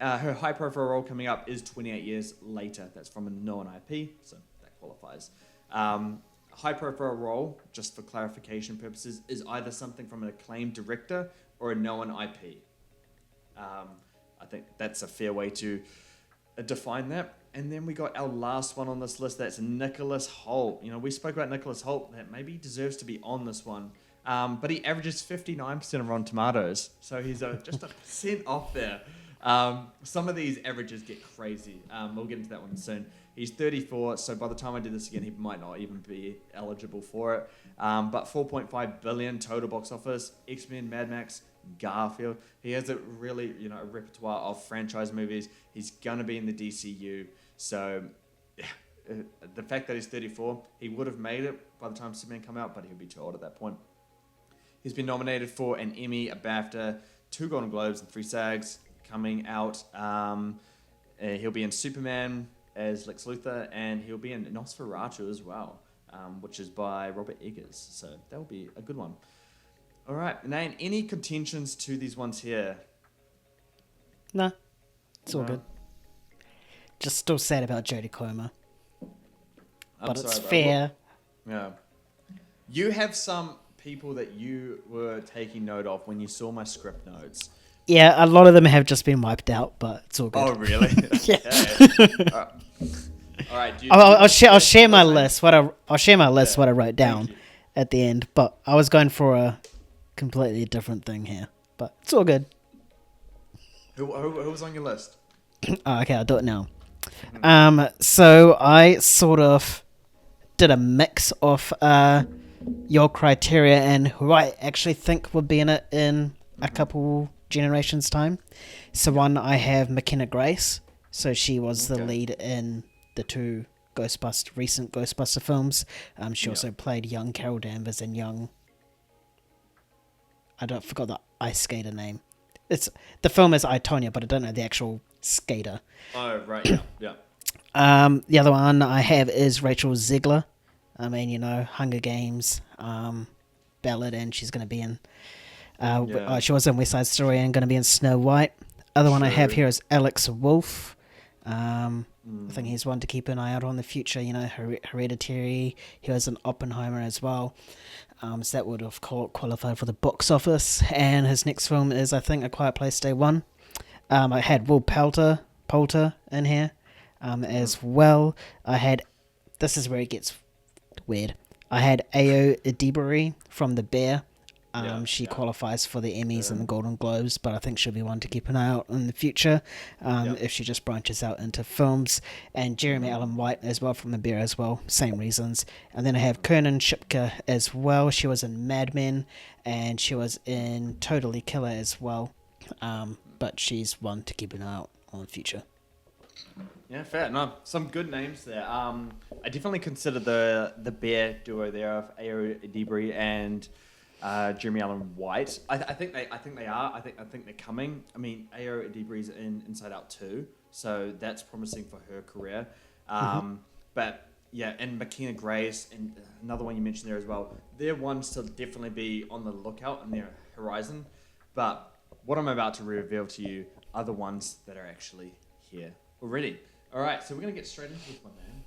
Speaker 1: Her high-profile role coming up is 28 years later. That's from a known IP, so that qualifies. High-profile role, just for clarification purposes, is either something from an acclaimed director or a known IP. I think that's a fair way to define that. And then we got our last one on this list. That's Nicholas Hoult. We spoke about Nicholas Hoult. That maybe deserves to be on this one. But he averages 59% of Rotten Tomatoes. So he's just a percent off there. Some of these averages get crazy. We'll get into that one soon. He's 34, so by the time I do this again, he might not even be eligible for it. But 4.5 billion total box office. X-Men, Mad Max, Garfield. He has a really, a repertoire of franchise movies. He's gonna be in the DCU. So the fact that he's 34, he would have made it by the time Superman come out, but he'll be too old at that point. He's been nominated for an Emmy, a BAFTA, 2 Golden Globes, and 3 SAGs coming out. He'll be in Superman as Lex Luthor, and he'll be in Nosferatu as well, which is by Robert Eggers. So that'll be a good one. All right, Nayan, any contentions to these ones here?
Speaker 2: Nah, it's all good. Just still sad about Jodie Comer. But it's fair.
Speaker 1: Yeah. You have some people that you were taking note of when you saw my script notes.
Speaker 2: Yeah, a lot of them have just been wiped out, but it's all good.
Speaker 1: Oh, really?
Speaker 2: Yeah.
Speaker 1: All right.
Speaker 2: I'll share my list. What I wrote down at the end, but I was going for a completely different thing here. But it's all good.
Speaker 1: Who was on your list?
Speaker 2: Oh, okay, I'll do it now. So I sort of did a mix of your criteria and who I actually think would be in it in a couple generations' time. So one, I have McKenna Grace. So she was the lead in the 2 recent Ghostbuster films. She also played young Carol Danvers and young... I forgot the ice skater name. The film is I, Tonya, but I don't know the actual skater.
Speaker 1: Oh, right, yeah.
Speaker 2: The other one I have is Rachel Zegler. I mean, Hunger Games, Ballad, and she's going to be in... she was in West Side Story and going to be in Snow White. Other one I have here is Alex Wolff. I think he's one to keep an eye out on the future. Hereditary. He was in Oppenheimer as well. So that would have qualified for the box office. And his next film is, I think, A Quiet Place Day 1. I had Will Poulter in here as well. This is where it gets weird. I had Ao Edebiri from The Bear. She qualifies for the Emmys and the Golden Globes, but I think she'll be one to keep an eye out in the future if she just branches out into films. And Jeremy Allen White as well from The Bear as well, same reasons. And then I have Kernan Shipka as well. She was in Mad Men and she was in Totally Killer as well, but she's one to keep an eye out on the future.
Speaker 1: Yeah, fair. No, some good names there. I definitely consider the Bear duo there of Ao Edebiri and Jeremy Allen White. I think they are. I think they're coming. I mean, Ao Edebiri's in Inside Out 2, so that's promising for her career. But yeah, and McKenna Grace and another one you mentioned there as well. They're ones to definitely be on the lookout on their horizon. But what I'm about to reveal to you are the ones that are actually here already. All right, so we're gonna get straight into this one, man.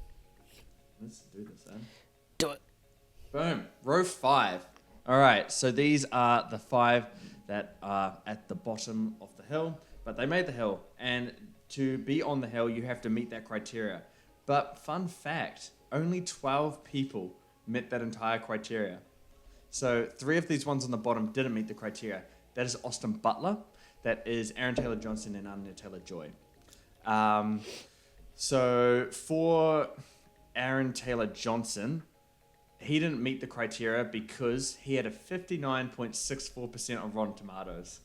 Speaker 1: Let's do this, man.
Speaker 2: Do it.
Speaker 1: Boom. Row 5. All right, so these are the 5 that are at the bottom of the hill, but they made the hill. And to be on the hill, you have to meet that criteria. But fun fact, only 12 people met that entire criteria. So 3 of these ones on the bottom didn't meet the criteria. That is Austin Butler, that is Aaron Taylor-Johnson, and Anya Taylor-Joy. So for Aaron Taylor-Johnson, he didn't meet the criteria because he had a 59.64% on Rotten Tomatoes.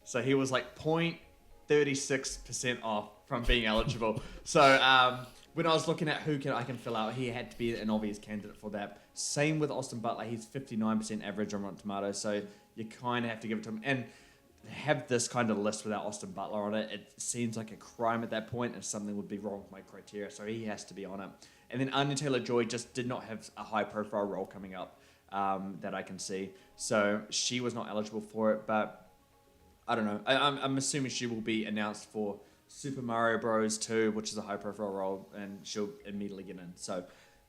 Speaker 1: So he was like 0.36% off from being eligible. So when I was looking at who I can fill out, he had to be an obvious candidate for that. Same with Austin Butler. He's 59% average on Rotten Tomatoes. So you kind of have to give it to him. And have this kind of list without Austin Butler on it, it seems like a crime at that point, and something would be wrong with my criteria. So he has to be on it. And then Anya Taylor-Joy just did not have a high-profile role coming up that I can see. So she was not eligible for it, but I don't know. I'm assuming she will be announced for Super Mario Bros. 2, which is a high-profile role, and she'll immediately get in. So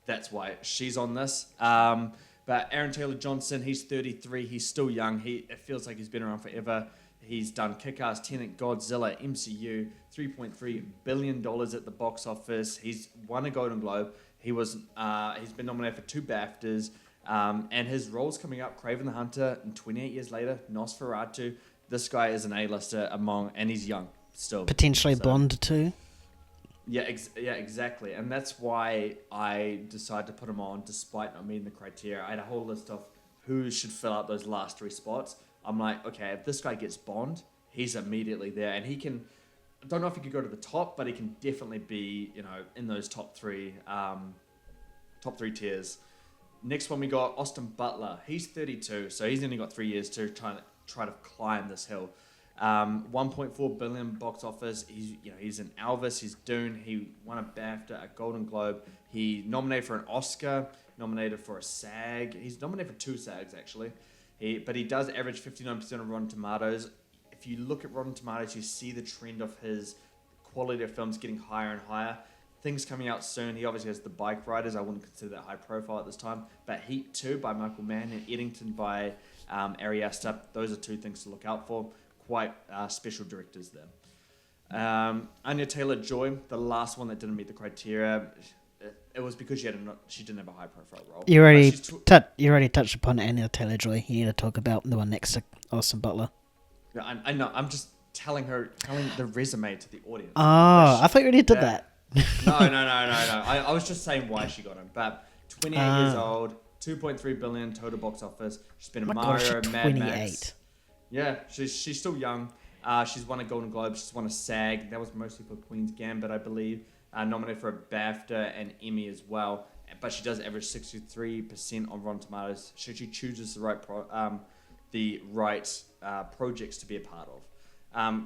Speaker 1: that's why she's on this. But Aaron Taylor-Johnson, he's 33. He's still young. It feels like he's been around forever. He's done Kick-Ass, Tenet, Godzilla, MCU, $3.3 billion at the box office. He's won a Golden Globe. He's been nominated for 2 BAFTAs. And his roles coming up, Kraven the Hunter, and 28 years later, Nosferatu. This guy is an A-lister and he's young still.
Speaker 2: Potentially blonde too.
Speaker 1: Yeah, exactly. And that's why I decided to put him on despite not meeting the criteria. I had a whole list of who should fill out those last 3 spots. I'm like, okay, if this guy gets Bond, he's immediately there. And he can, I don't know if he could go to the top, but he can definitely be, in those top three tiers. Next one we got Austin Butler. He's 32, so he's only got 3 years to try to climb this hill. 1.4 billion box office. He's in Elvis. He's Dune. He won a BAFTA, a Golden Globe. He nominated for an Oscar. Nominated for a SAG. He's nominated for 2 SAGs actually. But he does average 59% on Rotten Tomatoes. If you look at Rotten Tomatoes, you see the trend of his quality of films getting higher and higher. Things coming out soon. He obviously has The Bike Riders. I wouldn't consider that high profile at this time. But Heat 2 by Michael Mann and Eddington by Ari Aster. Those are 2 things to look out for. Quite special directors there. Anya Taylor-Joy, the last one that didn't meet the criteria. It was because she didn't have a high-profile role.
Speaker 2: You already touched upon Anya Taylor-Joy. You need to talk about the one next to Austin Butler.
Speaker 1: Yeah, I know. I'm just telling the resume to the audience.
Speaker 2: Oh, I thought you already did that.
Speaker 1: No. I was just saying why she got him. But 28 years old, 2.3 billion total box office. She's been in Mario, Mad Max. Yeah, she's still young. She's won a Golden Globe. She's won a SAG. That was mostly for Queen's Gambit, I believe. Nominated for a BAFTA and Emmy as well. But she does average 63% on Rotten Tomatoes. She chooses the right projects to be a part of.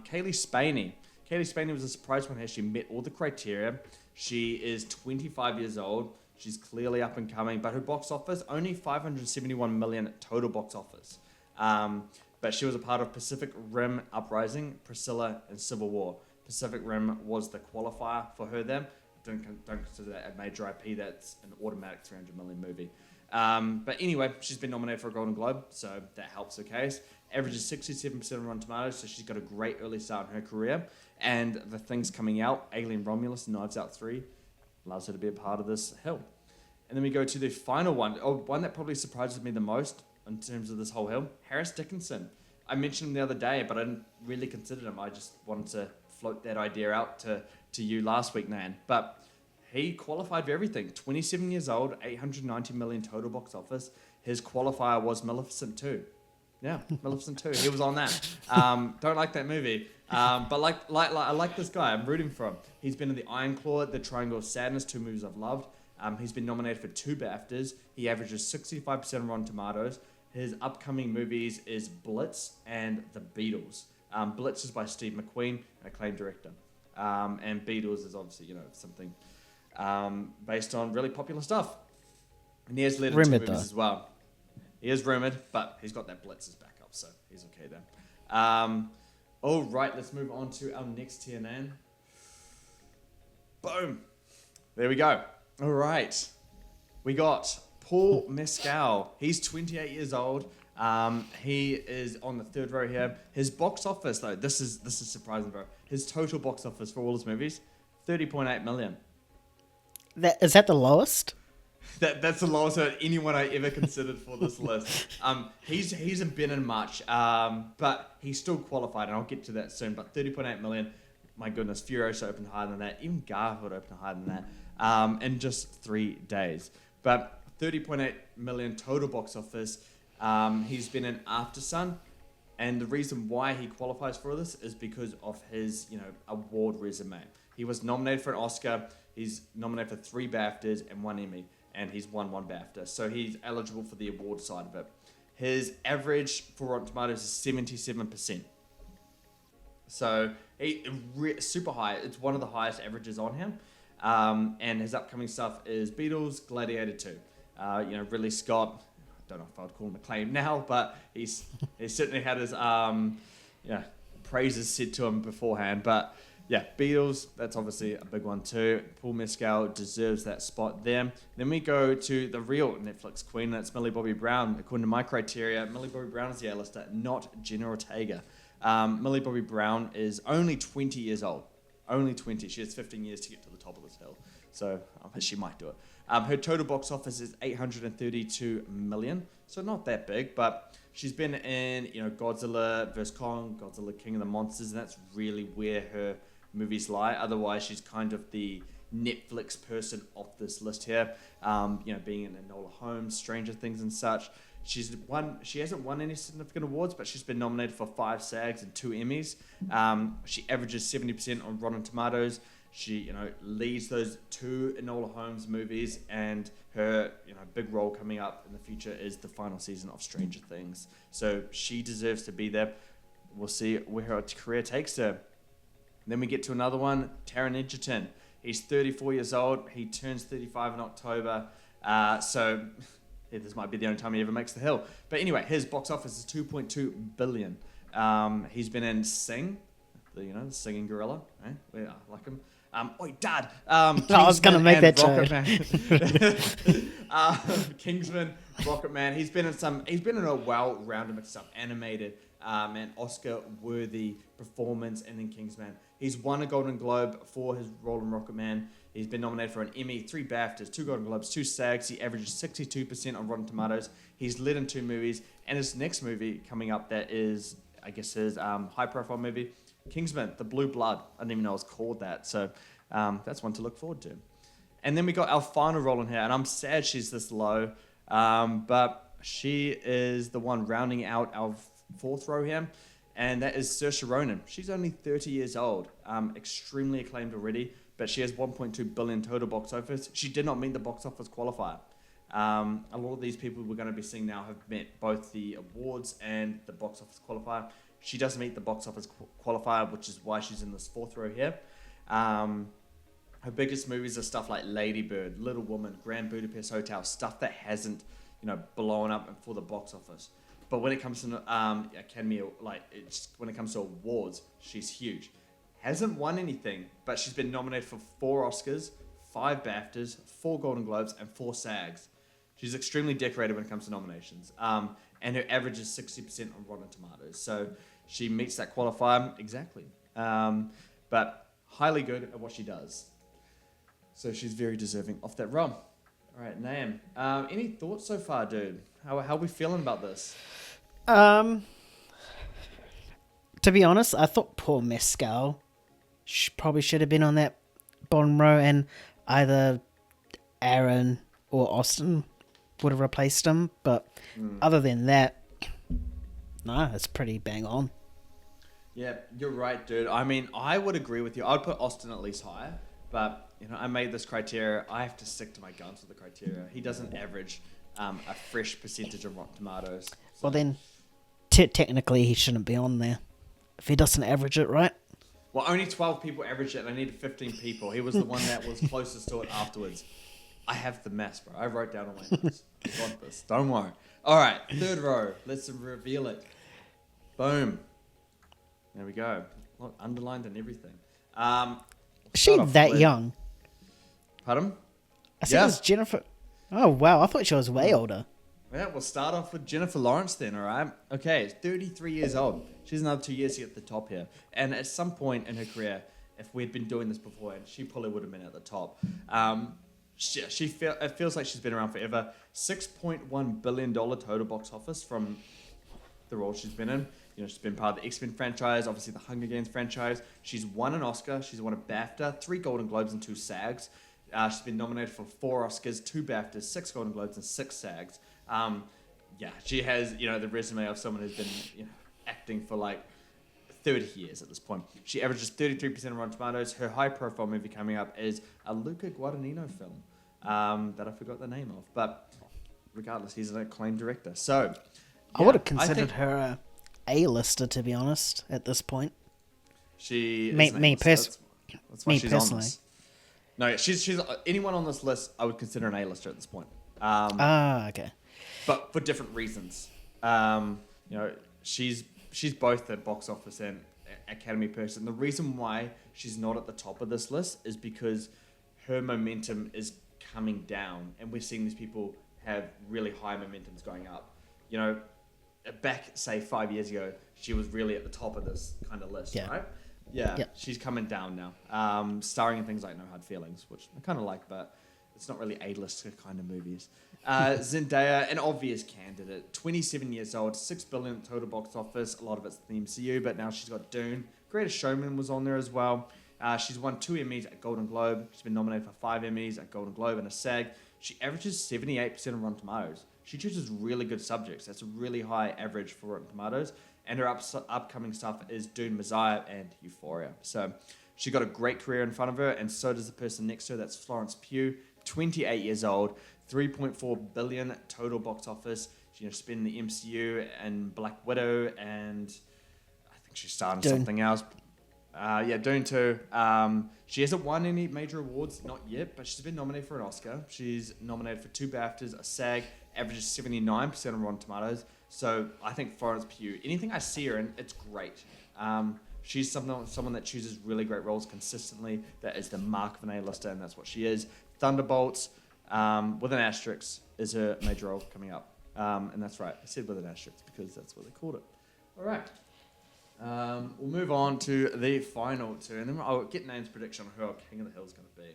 Speaker 1: Kaylee Spaney. Kaylee Spaney was a surprise one. She met all the criteria. She is 25 years old. She's clearly up and coming. But her box office, only 571 million total box office. But she was a part of Pacific Rim Uprising, Priscilla, and Civil War. Pacific Rim was the qualifier for her then. Don't consider that a major IP. That's an automatic 300 million movie. But anyway, she's been nominated for a Golden Globe, so that helps her case. Averages 67% on Rotten Tomatoes, so she's got a great early start in her career. And the things coming out, Alien Romulus, Knives Out 3, allows her to be a part of this hill. And then we go to the final one, one that probably surprises me the most in terms of this whole hill, Harris Dickinson. I mentioned him the other day, but I didn't really consider him. I just wanted to float that idea out to you last week, Nayan. But he qualified for everything. 27 years old, 890 million total box office. His qualifier was Maleficent 2. Yeah, Maleficent 2. He was on that. Don't like that movie. But I like this guy. I'm rooting for him. He's been in The Iron Claw, The Triangle of Sadness, 2 movies I've loved. He's been nominated for 2 BAFTAs. He averages 65% on Rotten Tomatoes. His upcoming movies is Blitz and The Beatles. Blitz is by Steve McQueen, an acclaimed director. And Beatles is obviously, something based on really popular stuff. And he has led 2 movies as well. He is rumoured, but he's got that Blitz as backup, so he's okay there. All right, let's move on to our next tier, Nan. Boom. There we go. All right. We got Paul Mescal. He's 28 years old. He is on the 3rd row here. His box office, though, this is surprising, bro. His total box office for all his movies, 30.8 million.
Speaker 2: Is that the lowest?
Speaker 1: That's the lowest of anyone I ever considered for this list. He hasn't been in much, but he's still qualified, and I'll get to that soon. But 30.8 million, my goodness, Furiosa opened higher than that. Even Garfield opened higher than that in just 3 days. But 30.8 million total box office. He's been in After Sun, and the reason why he qualifies for this is because of his, award resume. He was nominated for an Oscar. He's nominated for 3 BAFTAs and 1 Emmy, and he's won 1 BAFTA. So he's eligible for the award side of it. His average for Rotten Tomatoes is 77%. So super high. It's one of the highest averages on him. And his upcoming stuff is Beatles, Gladiator 2. Ridley Scott, I don't know if I'd call him acclaimed now, but he's certainly had his praises said to him beforehand. But yeah, Beatles, that's obviously a big one too. Paul Mescal deserves that spot there. Then we go to the real Netflix queen, and that's Millie Bobby Brown. According to my criteria, Millie Bobby Brown is the A-lister, not Jenna Ortega. Millie Bobby Brown is only 20 years old. Only 20. She has 15 years to get to the top of this hill. So she might do it. Her total box office is 832 million. So not that big, but she's been in, Godzilla vs. Kong, Godzilla King of the Monsters, and that's really where her movies lie. Otherwise, she's kind of the Netflix person off this list here. Being in Enola Holmes, Stranger Things and such. She hasn't won any significant awards, but she's been nominated for 5 SAGs and 2 Emmys. She averages 70% on Rotten Tomatoes. She, leads those 2 Enola Holmes movies, and her, big role coming up in the future is the final season of Stranger Things. So she deserves to be there. We'll see where her career takes her. Then we get to another one, Taron Egerton. He's 34 years old. He turns 35 in October. This might be the only time he ever makes the hill. But anyway, his box office is 2.2 billion. He's been in Sing, the singing gorilla. I like him. Dad.
Speaker 2: I was going to make that joke.
Speaker 1: Kingsman, Rocketman. He's been in a well-rounded mix of animated and Oscar-worthy performance, and then Kingsman. He's won a Golden Globe for his role in Rocketman. He's been nominated for an Emmy, 3 BAFTAs, 2 Golden Globes, 2 SAGs. He averages 62% on Rotten Tomatoes. He's led in 2 movies, and his next movie coming up that is, I guess, his high-profile movie, Kingsman, The Blue Blood. I didn't even know it was called that, so that's one to look forward to. And then we got our final role in here, and I'm sad she's this low, but she is the one rounding out our 4th row here, and that is Saoirse Ronan. She's only 30 years old, extremely acclaimed already, but she has 1.2 billion total box office. She did not meet the box office qualifier. A lot of these people we're going to be seeing now have met both the awards and the box office qualifier. She doesn't meet the box office qualifier, which is why she's in this 4th row here. Her biggest movies are stuff like Lady Bird, Little Woman, Grand Budapest Hotel, stuff that hasn't, blown up for the box office. But when it comes to when it comes to awards, she's huge. Hasn't won anything, but she's been nominated for 4 Oscars, 5 BAFTAs, 4 Golden Globes, and 4 SAGs. She's extremely decorated when it comes to nominations. And her average is 60% on Rotten Tomatoes. So she meets that qualifier exactly. But highly good at what she does. So she's very deserving of that role. All right, Nayan. Any thoughts so far, dude? How are we feeling about this?
Speaker 2: To be honest, I thought poor Mescal probably should have been on that bottom row, and either Aaron or Austin would have replaced him. But other than that, no, it's pretty bang on.
Speaker 1: Yeah, you're right, dude. I mean, I would agree with you. I'd put Austin at least higher, but I made this criteria. I have to stick to my guns with the criteria. He doesn't average a fresh percentage of Rotten Tomatoes. So.
Speaker 2: Well, then technically he shouldn't be on there if he doesn't average it, right?
Speaker 1: Well, only 12 people averaged it, and I needed 15 people. He was the one that was closest to it afterwards. I have the maths, bro. I wrote down all my notes. I got this. Don't worry. All right, 3rd row. Let's reveal it. Boom. There we go. Look, underlined and everything.
Speaker 2: Is she that young?
Speaker 1: Pardon?
Speaker 2: I said it was Jennifer. Oh, wow. I thought she was way older.
Speaker 1: Yeah, we'll start off with Jennifer Lawrence then, all right? Okay, 33 years old. She's another 2 years to get to the top here. And at some point in her career, if we'd been doing this before, she probably would have been at the top. it feels like she's been around forever. $6.1 billion total box office from the role she's been in. You know, she's been part of the X-Men franchise, obviously the Hunger Games franchise. She's won an Oscar. She's won a BAFTA, 3 Golden Globes, and 2 SAGs. She's been nominated for 4 Oscars, 2 BAFTAs, 6 Golden Globes, and 6 SAGs. She has, the resume of someone who's been, acting for like 30 years at this point. She averages 33% on Rotten Tomatoes. Her high-profile movie coming up is a Luca Guadagnino film that I forgot the name of. But regardless, he's an acclaimed director. So
Speaker 2: I would have considered her a A-lister, to be honest, at this point.
Speaker 1: Me
Speaker 2: personally.
Speaker 1: No, she's anyone on this list I would consider an A-lister at this point.
Speaker 2: Okay.
Speaker 1: But for different reasons. She's both a box office and Academy person. The reason why she's not at the top of this list is because her momentum is coming down, and we're seeing these people have really high momentums going up. Back, say, 5 years ago, she was really at the top of this kind of list, right? Yeah, yep. She's coming down now, starring in things like No Hard Feelings, which I kind of like, but it's not really A-list kind of movies. Zendaya, an obvious candidate, 27 years old, $6 billion total box office, a lot of it's the MCU, but now she's got Dune. Greatest Showman was on there as well. She's won 2 Emmys at Golden Globe. She's been nominated for 5 Emmys at Golden Globe and a SAG. She averages 78% on Rotten Tomatoes. She chooses really good subjects. That's a really high average for Rotten Tomatoes. And her upcoming stuff is Dune, Messiah, and Euphoria. So she got a great career in front of her, and so does the person next to her. That's Florence Pugh, 28 years old, $3.4 billion total box office. She's been in the MCU and Black Widow, and I think she's starting something else. Dune 2. She hasn't won any major awards, not yet, but she's been nominated for an Oscar. She's nominated for 2 BAFTAs, a SAG, averages 79% on Rotten Tomatoes. So I think Florence Pugh, anything I see her in, it's great. She's someone that chooses really great roles consistently. That is the mark of an A-lister, and that's what she is. Thunderbolts, with an asterisk, is her major role coming up. And that's right. I said with an asterisk because that's what they called it. All right. We'll move on to the final 2, and then I'll get Nayan's prediction on who our King of the Hill is going to be.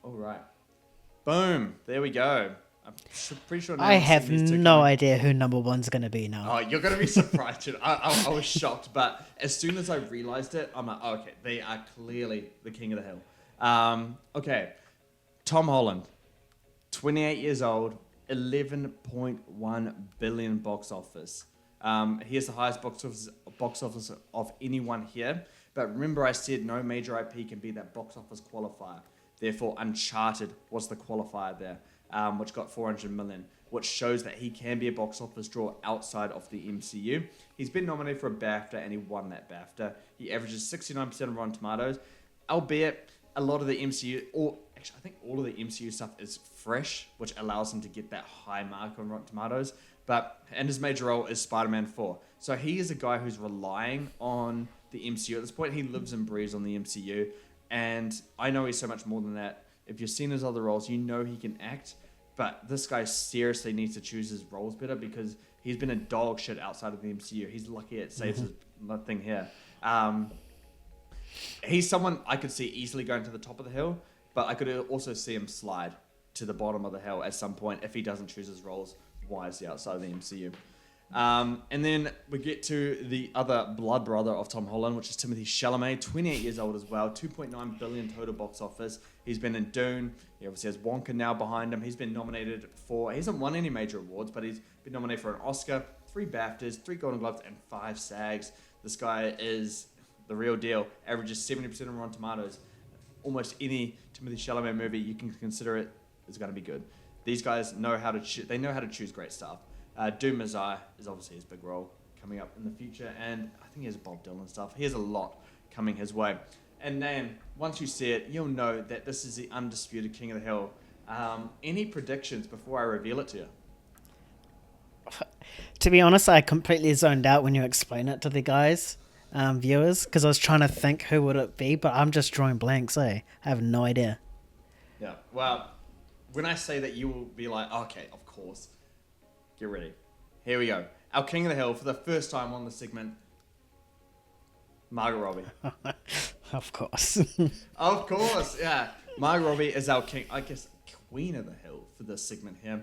Speaker 1: All right. Boom. There we go. I'm pretty sure
Speaker 2: I have no idea who number 1's going to be now.
Speaker 1: Oh, you're going to be surprised. I was shocked, but as soon as I realized it, I'm like, oh, okay, they are clearly the King of the Hill. Okay. Tom Holland, 28 years old, 11.1 billion box office. He has the highest box office of anyone here. But remember I said no major IP can be that box office qualifier. Therefore, Uncharted was the qualifier there, which got 400 million, which shows that he can be a box office draw outside of the MCU. He's been nominated for a BAFTA, and he won that BAFTA. He averages 69% on Rotten Tomatoes, albeit a lot of the MCU, or actually I think all of the MCU stuff is fresh, which allows him to get that high mark on Rotten Tomatoes. And his major role is Spider-Man 4. So he is a guy who's relying on the MCU. At this point, he lives and breathes on the MCU. And I know he's so much more than that. If you've seen his other roles, you know he can act. But this guy seriously needs to choose his roles better because he's been a dog shit outside of the MCU. He's lucky it saves his thing here. He's someone I could see easily going to the top of the hill, but I could also see him slide to the bottom of the hill at some point if he doesn't choose his roles wisely outside of the MCU. And then we get to the other blood brother of Tom Holland, which is Timothée Chalamet, 28 years old as well, 2.9 billion total box office. He's been in Dune. He obviously has Wonka now behind him. He's been nominated he hasn't won any major awards, but he's been nominated for an Oscar, 3 BAFTAs, 3 Golden Globes, and 5 SAGs. This guy is the real deal. Averages 70% on Rotten Tomatoes. Almost any Timothée Chalamet movie you can consider it is going to be good. These guys know how to they know how to choose great stuff. Dune, Messiah is obviously his big role coming up in the future, and I think he has Bob Dylan stuff. He has a lot coming his way. And then once you see it, you'll know that this is the undisputed King of the Hill. Any predictions before I reveal it to you?
Speaker 2: To be honest, I completely zoned out when you explain it to the guys, viewers, because I was trying to think who would it be, but I'm just drawing blanks. I have no idea.
Speaker 1: Yeah, well, when I say that, you will be like, okay, of course. Get ready. Here we go. Our King of the Hill, for the first time on the segment, Margot Robbie.
Speaker 2: Of course.
Speaker 1: Of course, yeah. Margot Robbie is our king. I guess Queen of the Hill for this segment here.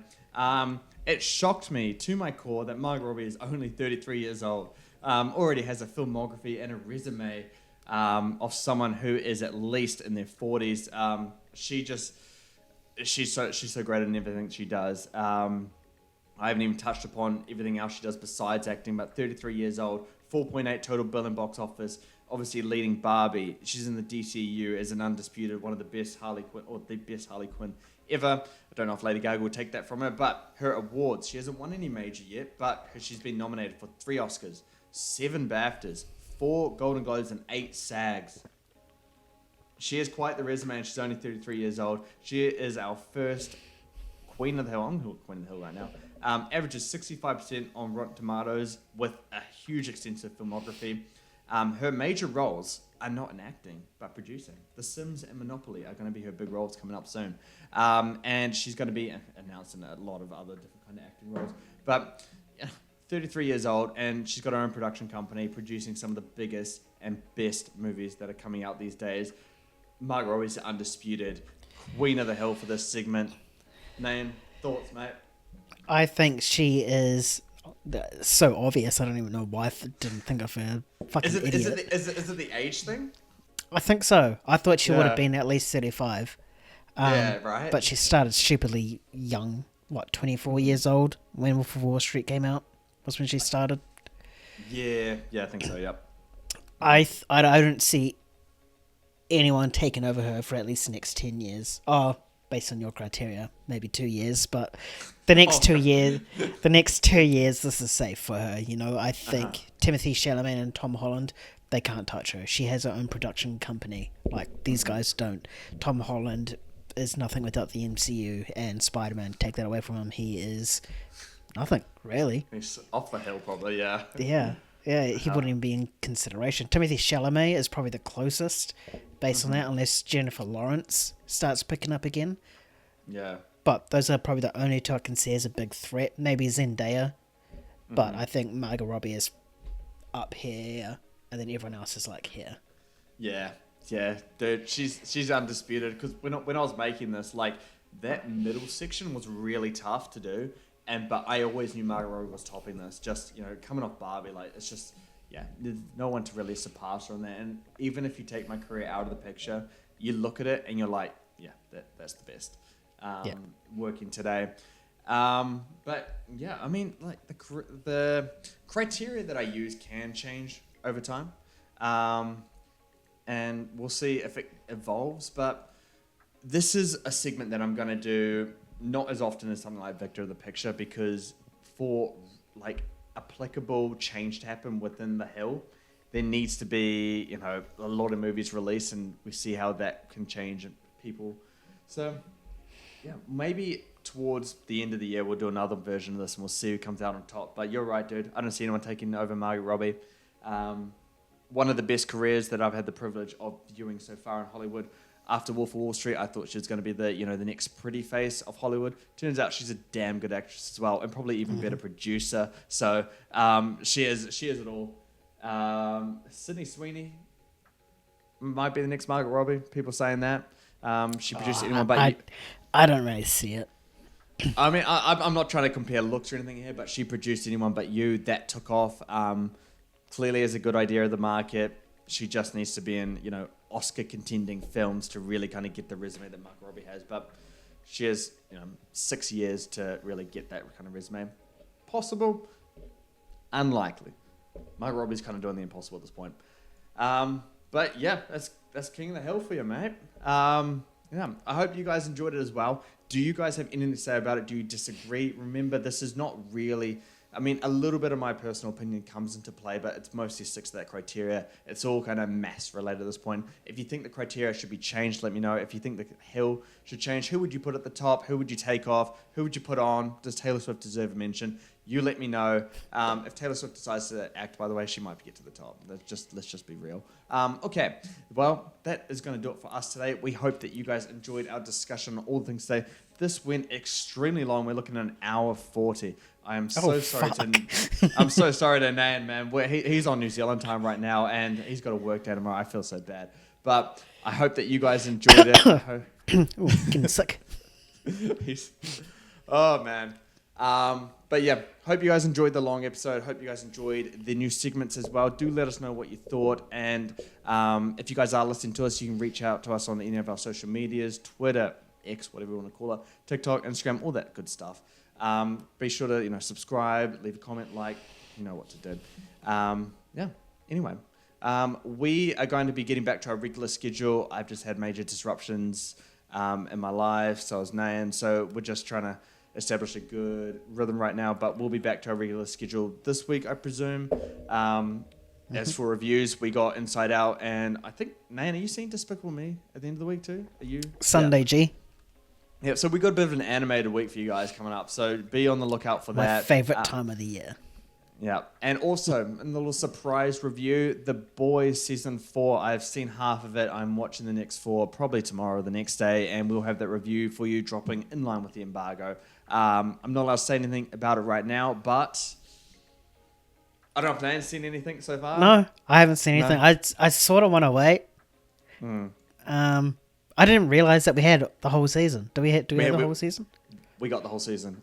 Speaker 1: It shocked me to my core that Margot Robbie is only 33 years old, already has a filmography and a resume of someone who is at least in their 40s. She's so great in everything she does. I haven't even touched upon everything else she does besides acting, but 33 years old, 4.8 total billion box office, obviously leading Barbie. She's in the DCU as an undisputed one of the best Harley Quinn, or the best Harley Quinn ever. I don't know if Lady Gaga will take that from her, but her awards, she hasn't won any major yet, but she's been nominated for 3 Oscars, 7 BAFTAs, 4 Golden Globes, and 8 SAGs. She has quite the resume, and she's only 33 years old. She is our first Queen of the Hill. I'm Queen of the Hill right now. Averages 65% on Rotten Tomatoes with a huge extensive filmography. Her major roles are not in acting, but producing. The Sims and Monopoly are going to be her big roles coming up soon. And she's going to be announced in a lot of other different kind of acting roles. But 33 years old, and she's got her own production company producing some of the biggest and best movies that are coming out these days. Margot Robbie's the undisputed Queen of the Hill for this segment. Nayan, thoughts, mate?
Speaker 2: I think she is so obvious. I don't even know why I didn't think of her. Fucking idiot.
Speaker 1: Is it the age thing?
Speaker 2: I think so. I thought she would have been at least 35.
Speaker 1: Yeah, right.
Speaker 2: But she started stupidly young. 24 years old when Wolf of Wall Street came out? Was when she started.
Speaker 1: Yeah, I think so. Yep.
Speaker 2: I don't see anyone taking over her for at least the next 10 years. Oh, based on your criteria, maybe 2 years, but the next 2 years, this is safe for her. You know, I think Timothée Chalamet and Tom Holland, they can't touch her. She has her own production company. Like, these guys don't. Tom Holland is nothing without the MCU, and Spider-Man, take that away from him, he is nothing, really.
Speaker 1: He's off the hill, probably, yeah.
Speaker 2: Yeah, he wouldn't even be in consideration. Timothée Chalamet is probably the closest, based on that, unless Jennifer Lawrence starts picking up again.
Speaker 1: Yeah.
Speaker 2: But those are probably the only 2 I can see as a big threat. Maybe Zendaya, but I think Margot Robbie is up here, and then everyone else is like here.
Speaker 1: Yeah, dude, she's undisputed, because when I was making this, like, that middle section was really tough to do. But I always knew Margot Robbie was topping this. Just, coming off Barbie, like, it's just, there's no one to really surpass her on that. And even if you take my career out of the picture, you look at it and you're like, that's the best working today. But yeah, I mean, like, the criteria that I use can change over time, and we'll see if it evolves. But this is a segment that I'm gonna do not as often as something like Victor of the Picture, because for like applicable change to happen within the Hill, there needs to be a lot of movies released, and we see how that can change people. So yeah, maybe towards the end of the year we'll do another version of this and we'll see who comes out on top. But you're right, dude, I don't see anyone taking over Margot Robbie. One of the best careers that I've had the privilege of viewing so far in Hollywood. After Wolf of Wall Street, I thought she was going to be the next pretty face of Hollywood. Turns out she's a damn good actress as well, and probably even better producer. So she is it all. Sydney Sweeney might be the next Margot Robbie. People saying that. She produced anyone but you.
Speaker 2: I don't really see it.
Speaker 1: I mean, I'm not trying to compare looks or anything here, but she produced Anyone But You. That took off. Clearly is a good idea of the market. She just needs to be in, Oscar contending films to really kind of get the resume that Margot Robbie has. But she has, 6 years to really get that kind of resume. Possible, unlikely. Margot Robbie's kind of doing the impossible at this point. But yeah, that's King of the Hill for you, mate. I hope you guys enjoyed it as well. Do you guys have anything to say about it? Do you disagree? Remember, this is not really... I mean, a little bit of my personal opinion comes into play, but it's mostly sticks to that criteria. It's all kind of mass related at this point. If you think the criteria should be changed, let me know. If you think the Hill should change, who would you put at the top? Who would you take off? Who would you put on? Does Taylor Swift deserve a mention? You let me know. If Taylor Swift decides to act, by the way, she might get to the top. Let's just be real. Okay, well, that is going to do it for us today. We hope that you guys enjoyed our discussion on all the things today. This went extremely long. We're looking at an hour 40. I am so sorry I'm so sorry to Nayan, man. He's on New Zealand time right now, and he's got to work day tomorrow. I feel so bad. But I hope that you guys enjoyed it.
Speaker 2: Ooh, getting sick.
Speaker 1: Oh, man. But yeah, hope you guys enjoyed the long episode. Hope you guys enjoyed the new segments as well. Do let us know what you thought. And if you guys are listening to us, you can reach out to us on any of our social medias, Twitter, X, whatever you want to call it, TikTok, Instagram, all that good stuff. Be sure to, subscribe, leave a comment, you know what to do. Yeah, anyway. We are going to be getting back to our regular schedule. I've just had major disruptions in my life, so is Nayan. So we're just trying to establish a good rhythm right now, but we'll be back to our regular schedule this week, I presume. As for reviews, we got Inside Out, and I think, Nayan, are you seeing Despicable Me at the end of the week too? Are you?
Speaker 2: Sunday,
Speaker 1: yeah.
Speaker 2: G.
Speaker 1: Yeah, so we got a bit of an animated week for you guys coming up, so be on the lookout for that.
Speaker 2: My favourite time of the year.
Speaker 1: Yeah, and also, a little surprise review, The Boys Season 4, I've seen half of it. I'm watching the next 4, probably tomorrow or the next day, and we'll have that review for you dropping in line with the embargo. I'm not allowed to say anything about it right now, but I don't know if Nayan's seen anything so far.
Speaker 2: No, I haven't seen anything.
Speaker 1: No.
Speaker 2: I sort of want to wait. I didn't realise that we had the whole season. Do we have the whole season?
Speaker 1: We got the whole season.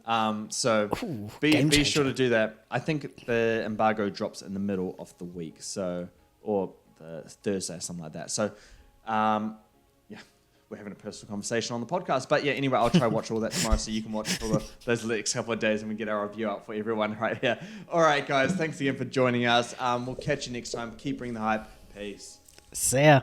Speaker 1: So
Speaker 2: Ooh,
Speaker 1: be sure to do that. I think the embargo drops in the middle of the week, or the Thursday, something like that. So, yeah, we're having a personal conversation on the podcast. But yeah, anyway, I'll try to watch all that tomorrow so you can watch it for those next couple of days and we get our review out for everyone right here. All right, guys, thanks again for joining us. We'll catch you next time. Keep bringing the hype. Peace.
Speaker 2: See ya.